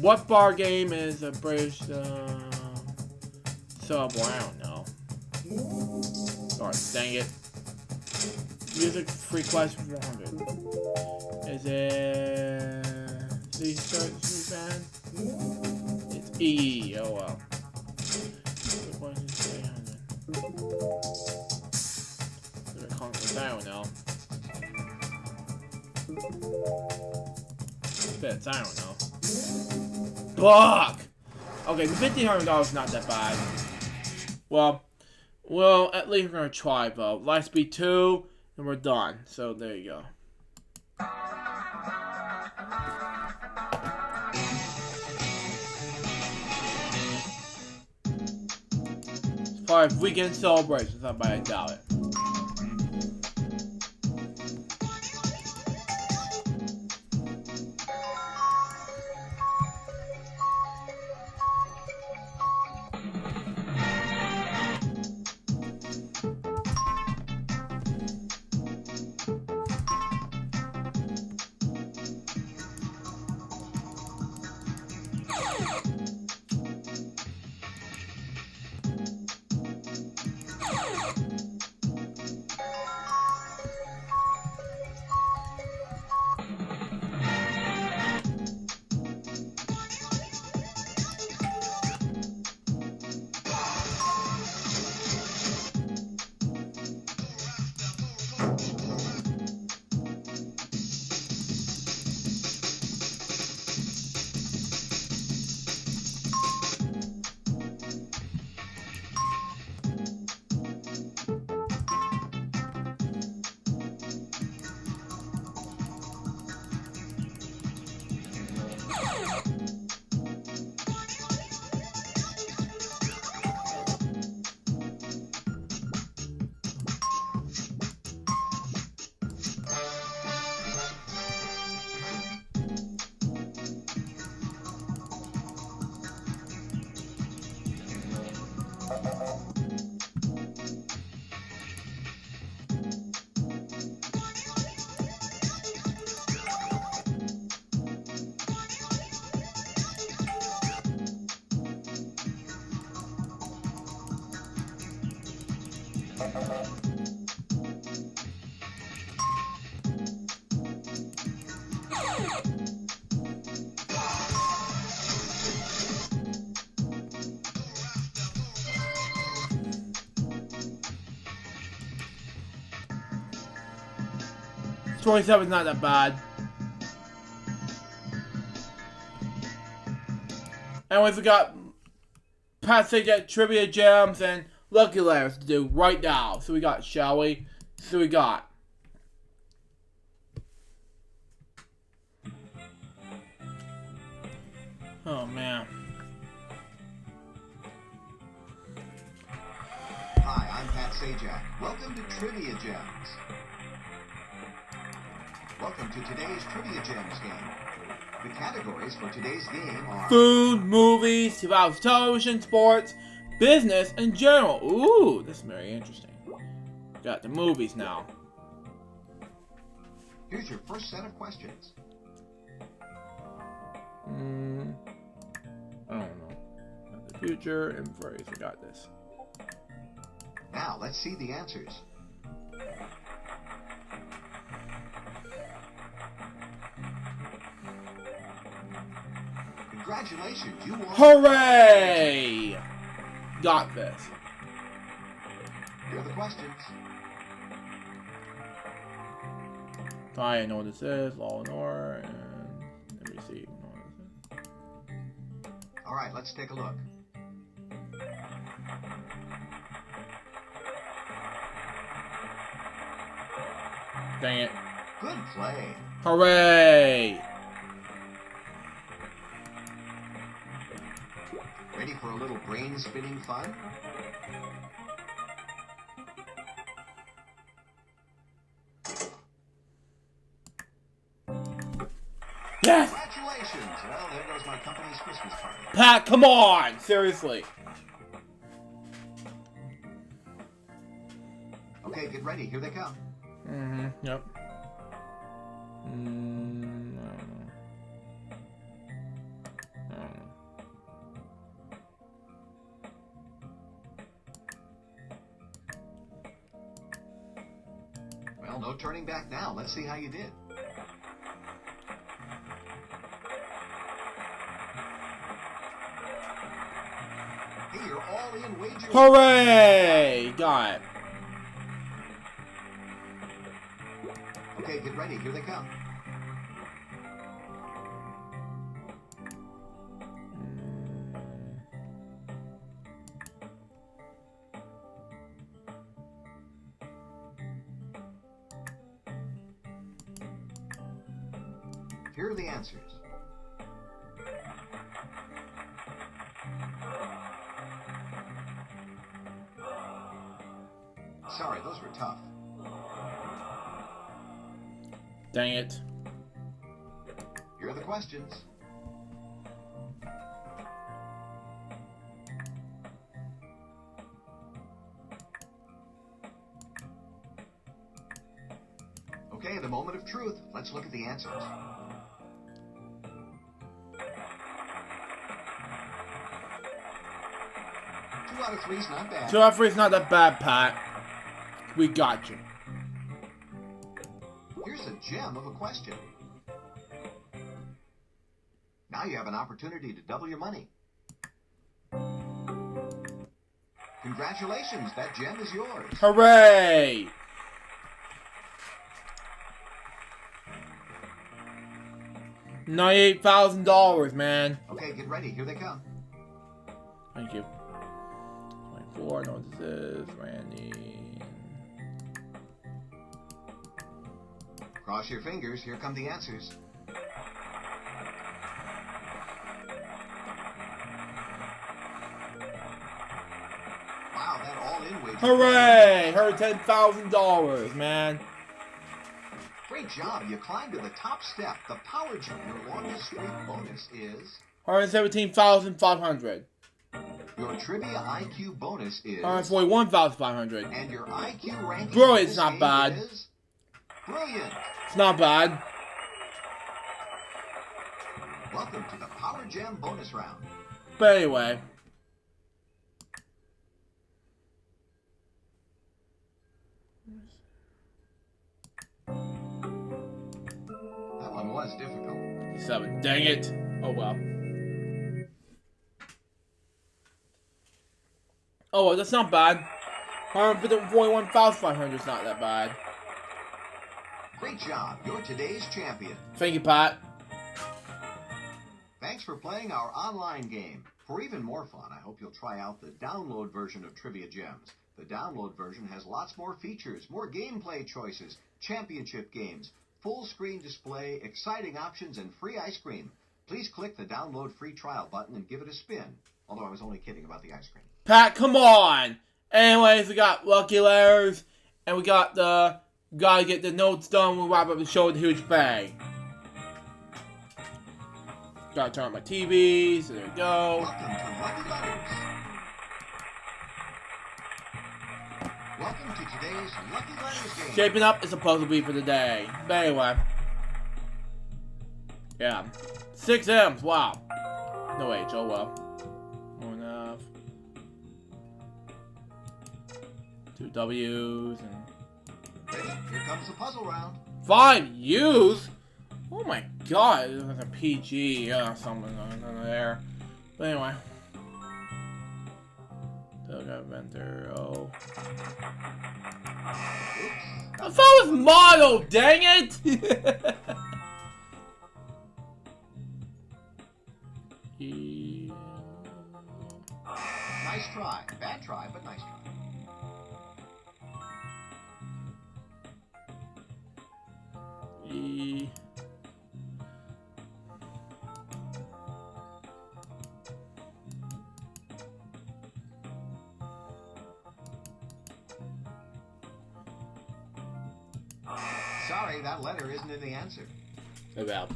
What bar game is a British Subway? I don't know. Sorry, dang it. Music free question for 100. Is it the Street Band? It's E. Oh well. I don't know. Bits, I don't know. Fuck! Okay, the $1,500 is not that bad. Well, at least we're gonna try, though. Lightspeed 2, and we're done. So, there you go. As far as weekend celebrations, I doubt it. $27 is not that bad. Anyways, we got Pat Sajak Trivia Gems and Lucky Letters to do right now. So we got, shall we? So we got. Oh man. Hi, I'm Pat Sajak. Welcome to Trivia Gems. Welcome to today's Trivia Gems game. The categories for today's game are food, movies, TV, television, sports, business, and general. Ooh, this is very interesting. Got the movies now. Here's your first set of questions. I don't know. The future and phrase. We got this. Now, let's see the answers. Congratulations, you won. Hooray! Got this. Here are the questions. I know what this is, Law and Order, and let me see. All right, let's take a look. Dang it. Good play. Hooray! Ready for a little brain spinning fun? Yes! Congratulations! Well, there goes my company's Christmas party. Pat, come on! Seriously. Okay, get ready. Here they come. Yep. I don't know. Well, no turning back now. Let's see how you did. Hey, you're all in wager. Hooray! Got it. Okay, get ready. Here they come. Here are the answers. Sorry, those were tough. Dang it. Here are the questions. Okay, the moment of truth. Let's look at the answers. 2 out of 3 is not bad. 2 out of 3 is not that bad, Pat. We got you. Here's a gem of a question. Now you have an opportunity to double your money. Congratulations, that gem is yours. Hooray! $98,000, man. Okay, get ready. Here they come. Thank you. 24, I know what this is. Randy. Cross your fingers. Here come the answers. Wow, that all-in wager. Hooray! Her $10,000, man. Great job. You climbed to the top step. The power jump, your longest streak bonus is... 117,500. Your trivia IQ bonus is... 141,500. And your IQ ranking... Brilliant, in it's this not game bad. is brilliant. It's not bad. Welcome to the Power Gem bonus round. But anyway. That one was difficult. 7. Dang it. Oh well. Oh well, that's not bad. 141,500 is not that bad. Great job. You're today's champion. Thank you, Pat. Thanks for playing our online game. For even more fun, I hope you'll try out the download version of Trivia Gems. The download version has lots more features, more gameplay choices, championship games, full screen display, exciting options, and free ice cream. Please click the download free trial button and give it a spin. Although I was only kidding about the ice cream. Pat, come on! Anyways, we got Lucky Letters, and we got the... Gotta get the notes done when we wrap up the show with a huge bang. Gotta turn on my TV, so there we go. Welcome to Lucky Letters. Welcome to today's Lucky Letters game. Shaping up is supposed to be for the day. But anyway. Yeah. 6 M's, wow. No H, oh well. 1 F. 2 W's and... Ready? Here comes the puzzle round. 5 U's? Oh my god, it was a PG or something under there. But anyway. Still got vendor. Oh. I thought it was model, dang it! Nice try. Bad try, but nice try. Sorry, that letter isn't in the answer. About.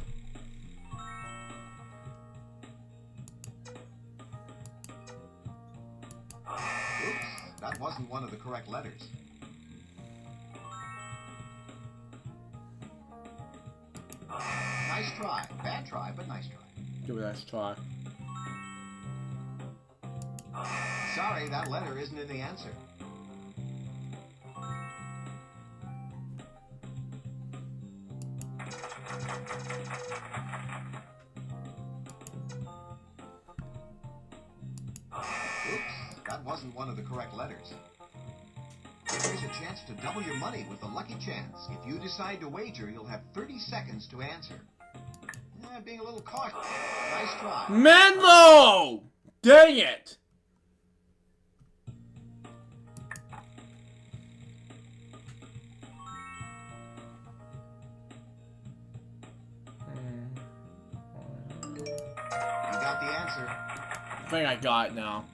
Oops, that wasn't one of the correct letters. Nice try. Bad try, but nice try. Give it a nice try. Sorry, that letter isn't in the answer. Oops, that wasn't one of the correct letters. Here's a chance to double your money with a lucky chance. If you decide to wager, you'll have 30 seconds to answer. Being a little cautious. Nice try. Menlo! Dang it! You got the answer. I think I got it now.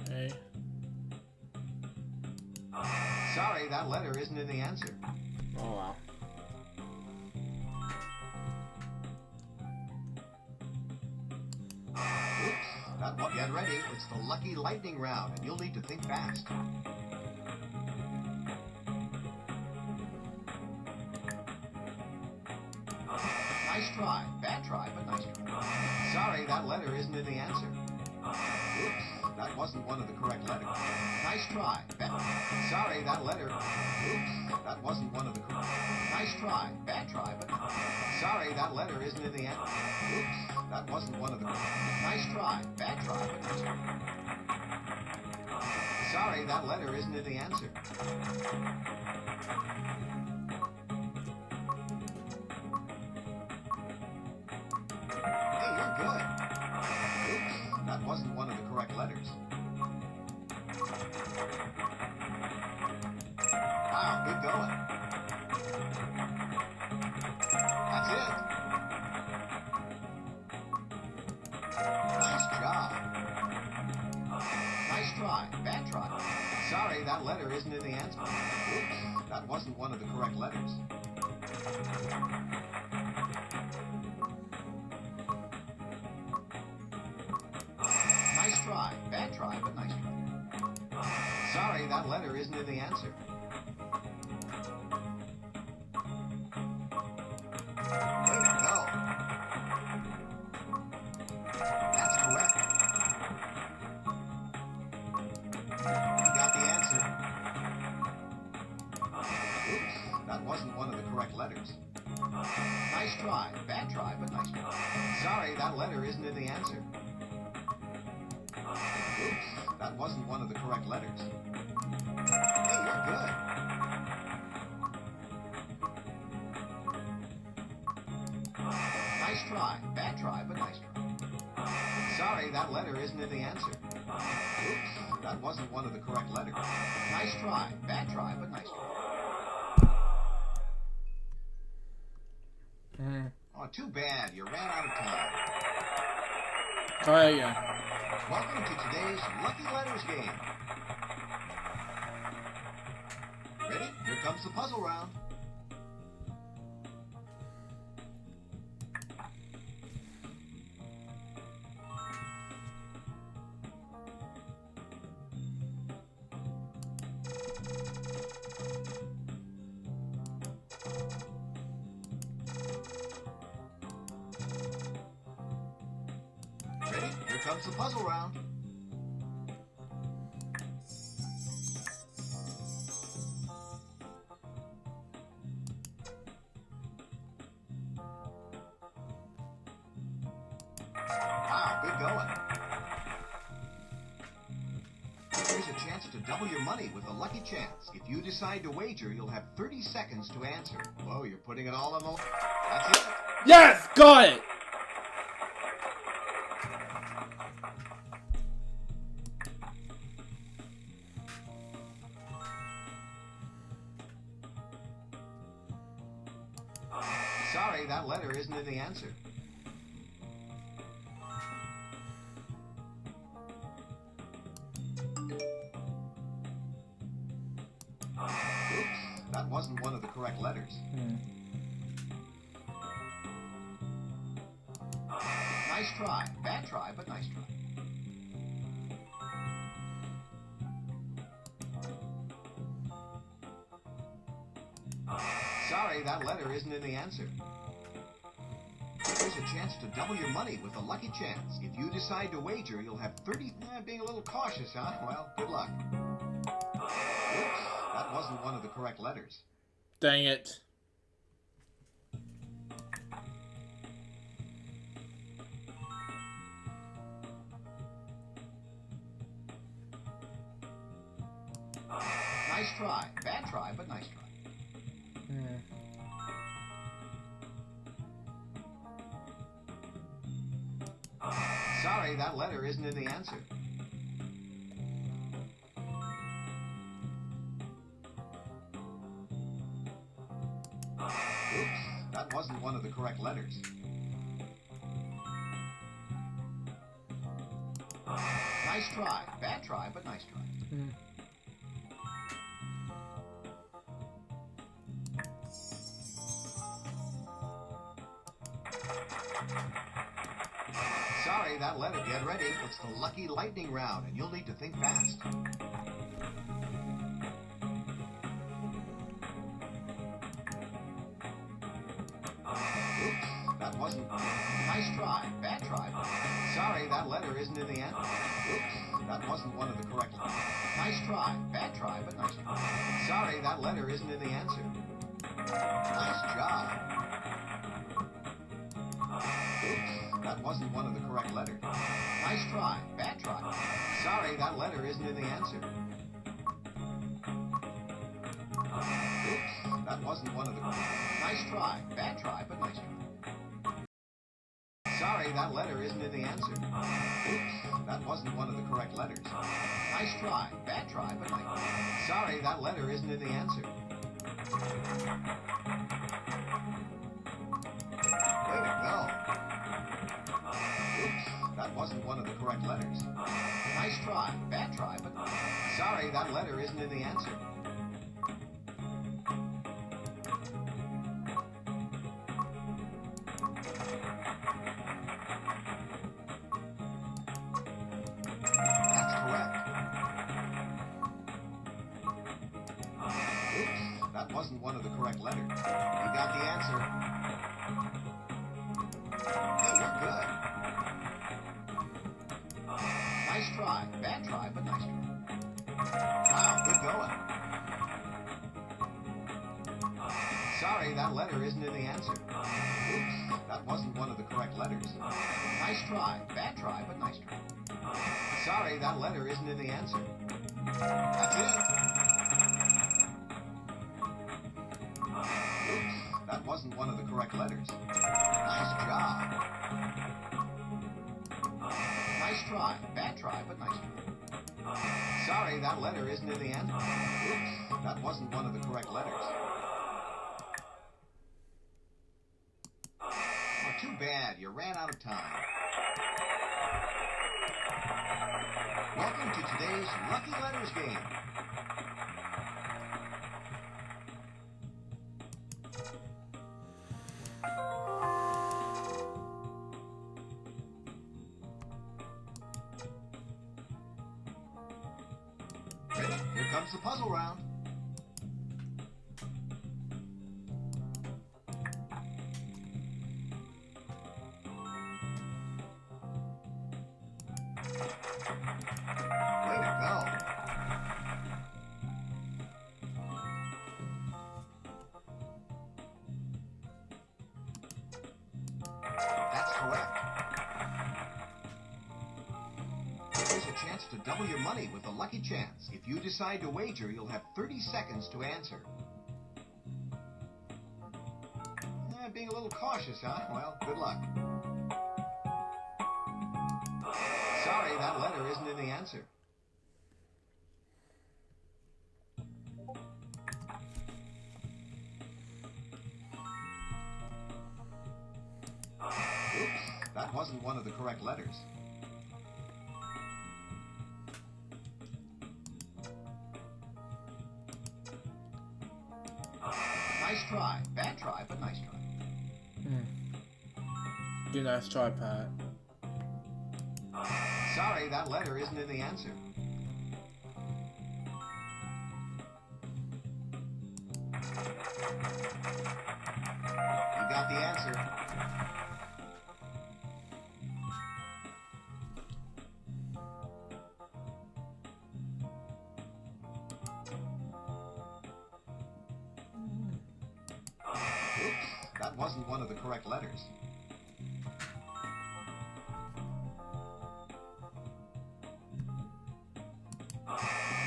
Okay. Sorry, that letter isn't in the answer. Oh wow. Oops, that one. Get ready. It's the lucky lightning round, and you'll need to think fast. Nice try. Bad try, but nice try. Sorry, that letter isn't in the answer. Oops, that wasn't one of the correct letters. Nice try. Sorry, that letter. Oops, that wasn't one of the correct. Nice try. Bad try, but sorry, that letter isn't in the answer. Oops, that wasn't one of the. Nice try. Bad try, but nice try. Sorry, that letter isn't in the answer. Hey, you're good. Oops, that wasn't one of the correct letters. Wow, good going. That's it. Nice job. Nice try. Bad try. Sorry, that letter isn't in the answer. Oops, that wasn't one of the correct letters. Nice try. Bad try, but nice try. Sorry, that letter isn't in the answer. Way to go. That's correct. You got the answer. Oops, that wasn't one of the correct letters. Nice try. Bad try, but nice try. Sorry, that letter isn't in the answer. Oops, that wasn't one of the correct letters. Hey, you're good. Nice try. Bad try, but nice try. Sorry, that letter isn't in the answer. Oops, that wasn't one of the correct letters. Nice try. Bad try, but nice try. Oh, too bad. You ran out of time. Try again. Welcome to today's Lucky Letters game. Ready? Here comes the puzzle round. Ready? Here comes the puzzle round. good going. Here's a chance to double your money with a lucky chance. If you decide to wager, you'll have 30 seconds to answer. Whoa, you're putting it all on the... That's it. Yes! Got it! Sorry, that letter isn't in the answer. Oops, that wasn't one of the correct letters. Nice try. Bad try, but nice try. Sorry, that letter isn't in the answer. Here's a chance to double your money with a lucky chance. If you decide to wager, you'll have 30... being a little cautious, huh? Well, good luck. Oops, that wasn't one of the correct letters. Dang it. Nice try. Bad try, but nice try. Sorry, that letter isn't in the answer. Oops, that wasn't one of the correct letters. Nice try. Bad try, but nice try. Sorry, that letter. Get ready. It's the lucky lightning round, and you'll need to think fast. Oops, that wasn't... Nice try. Bad try. Sorry, that letter isn't in the answer. Oops, that wasn't one of the correct letters. Nice try. Bad try, but nice try. Sorry, that letter isn't in the answer. Nice job. Oops, that wasn't one of the correct letters. Nice try. Bad try. Sorry, that letter isn't in the answer. Oops, that wasn't one of the... Nice try. Bad try, but nice try. Sorry, that letter isn't in the answer. Oops, that wasn't one of the correct letters. Nice try. Bad try, but nice... Sorry, that letter isn't in the answer. Way to go. Oops, that wasn't one of the correct letters. Nice try. Bad try, but... Sorry, that letter isn't in the answer. That's correct. Oops, that wasn't one of the correct letters. You got the answer. Hey, you're good. Nice try. Bad try, but nice try. Wow, good going. Sorry, that letter isn't in the answer. Oops, that wasn't one of the correct letters. Nice try. Bad try, but nice try. Sorry, that letter isn't in the answer. That's it. Oops, that wasn't one of the correct letters. Nice job. Nice try. Bad try, but nice try. Sorry, that letter isn't in the answer. Oops, that wasn't one of the correct letters. Oh, too bad. You ran out of time. Welcome to today's Lucky Letters game. Ready? Here comes the puzzle round. Way to go. That's correct. chance to double your money with a lucky chance. If you decide to wager, you'll have 30 seconds to answer. Being a little cautious, huh? Well, good luck. Sorry, that letter isn't in the answer. Oops, that wasn't one of the correct letters. Nice try. Bad try, but nice try. Do nice try, Pat. Sorry, that letter isn't in the answer. You got the answer. Oops, that wasn't one of the correct letters.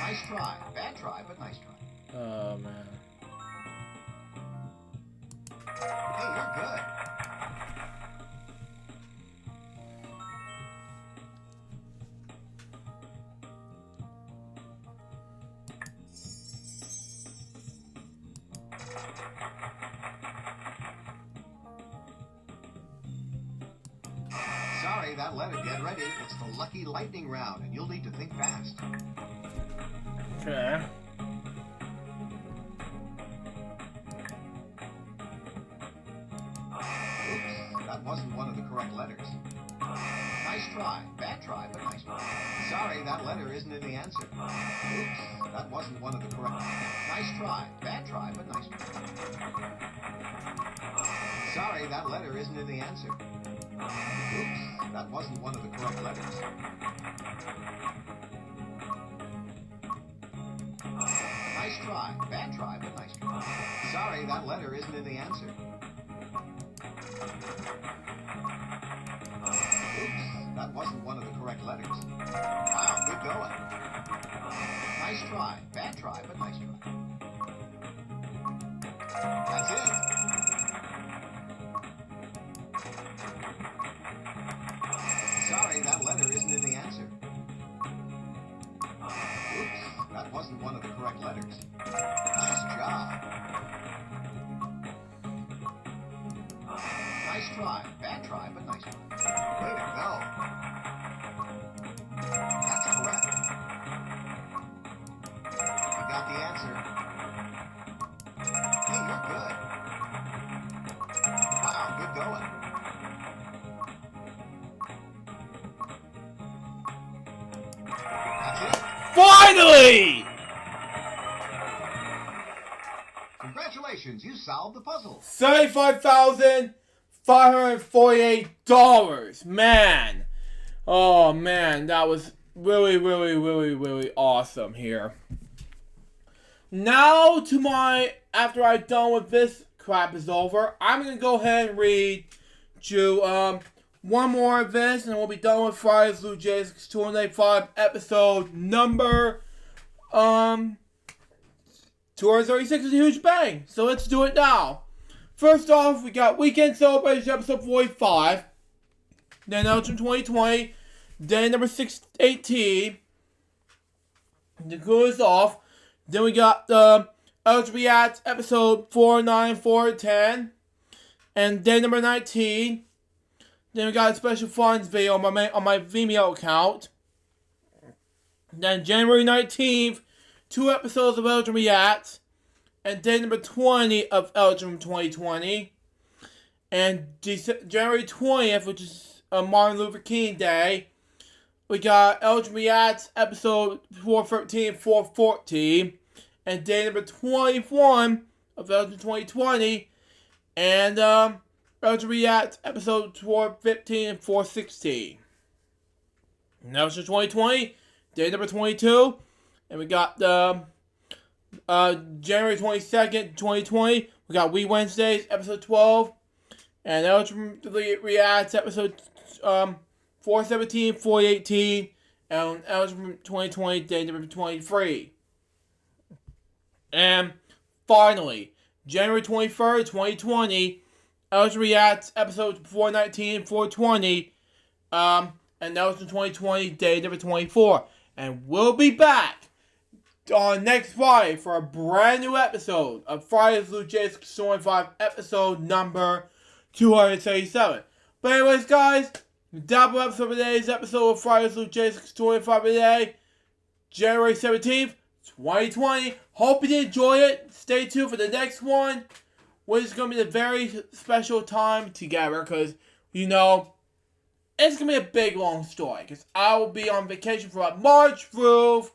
Nice try. Bad try, but nice try. Oh, man. Hey, you're good. Sorry, that letter. Get ready. It's the lucky lightning round, and you'll need to think fast. Okay. Oops, that wasn't one of the correct letters. Nice try. Bad try, but nice try. Sorry, that letter isn't in the answer. Oops, that wasn't one of the correct. Nice try. Bad try, but nice try. Sorry, that letter isn't in the answer. Oops, that wasn't one of the correct letters. Nice try. Bad try, but nice try. Sorry, that letter isn't in the answer. Oops, that wasn't one of the correct letters. Wow, good going. Nice try. Bad try, but nice try. That's it. Sorry, that letter isn't in the answer. Oops, that wasn't one of the correct letters. Nice job. Nice try. Bad try, but nice try. Way to go. That's correct. You got the answer. Hey, you're good. Wow, good going. That's it. Finally! Congratulations, you solved the puzzle. $35,548. Man. Oh, man. That was really, really, really, really awesome here. Now to my... After I'm done with this crap is over, I'm going to go ahead and read you one more of this, and we'll be done with Friday's LukeJ62895 episode number 236 is a huge bang. So let's do it now. First off, we got Weekend Celebration episode 45. Then Elton 2020, day number 618. The cruise off. Then we got the Elton Reacts episode 49410. And day number 19. Then we got a special funds video on my Vimeo account. Then January 19th, 2 episodes of Elton Reacts. And day number 20 of Elton 2020. And January 20th, which is Martin Luther King Day, we got Elton Reacts episode 413 and 414. And day number 21 of Elton 2020. And Elton Reacts episode 415 and 416. And that was just 2020, day number 22. And we got January 22nd, 2020. We got We Wednesdays, episode 12. And Elton Reacts episode 417, 418, and eligible 2020 day number 23. And finally, January 23rd, 2020, eligible reacts episodes 419 and 420. And that was the 2020 day number 24. And we'll be back on next Friday for a brand new episode of Friday's LukeJ62895 episode number 237. But anyways, guys, the double episode of today's episode of Friday's LukeJ62895 today, January 17th, 2020. Hope you did enjoy it. Stay tuned for the next one, which is going to be a very special time together because, it's going to be a big, long story because I will be on vacation from March through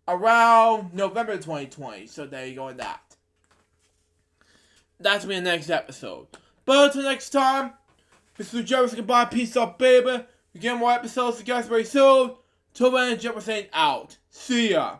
around November 2020. So there you go with that. That's going to be the next episode. But until next time, this is Jerry saying goodbye. Peace out, baby. We get more episodes to guys very soon. Till then, Jefferson out. See ya.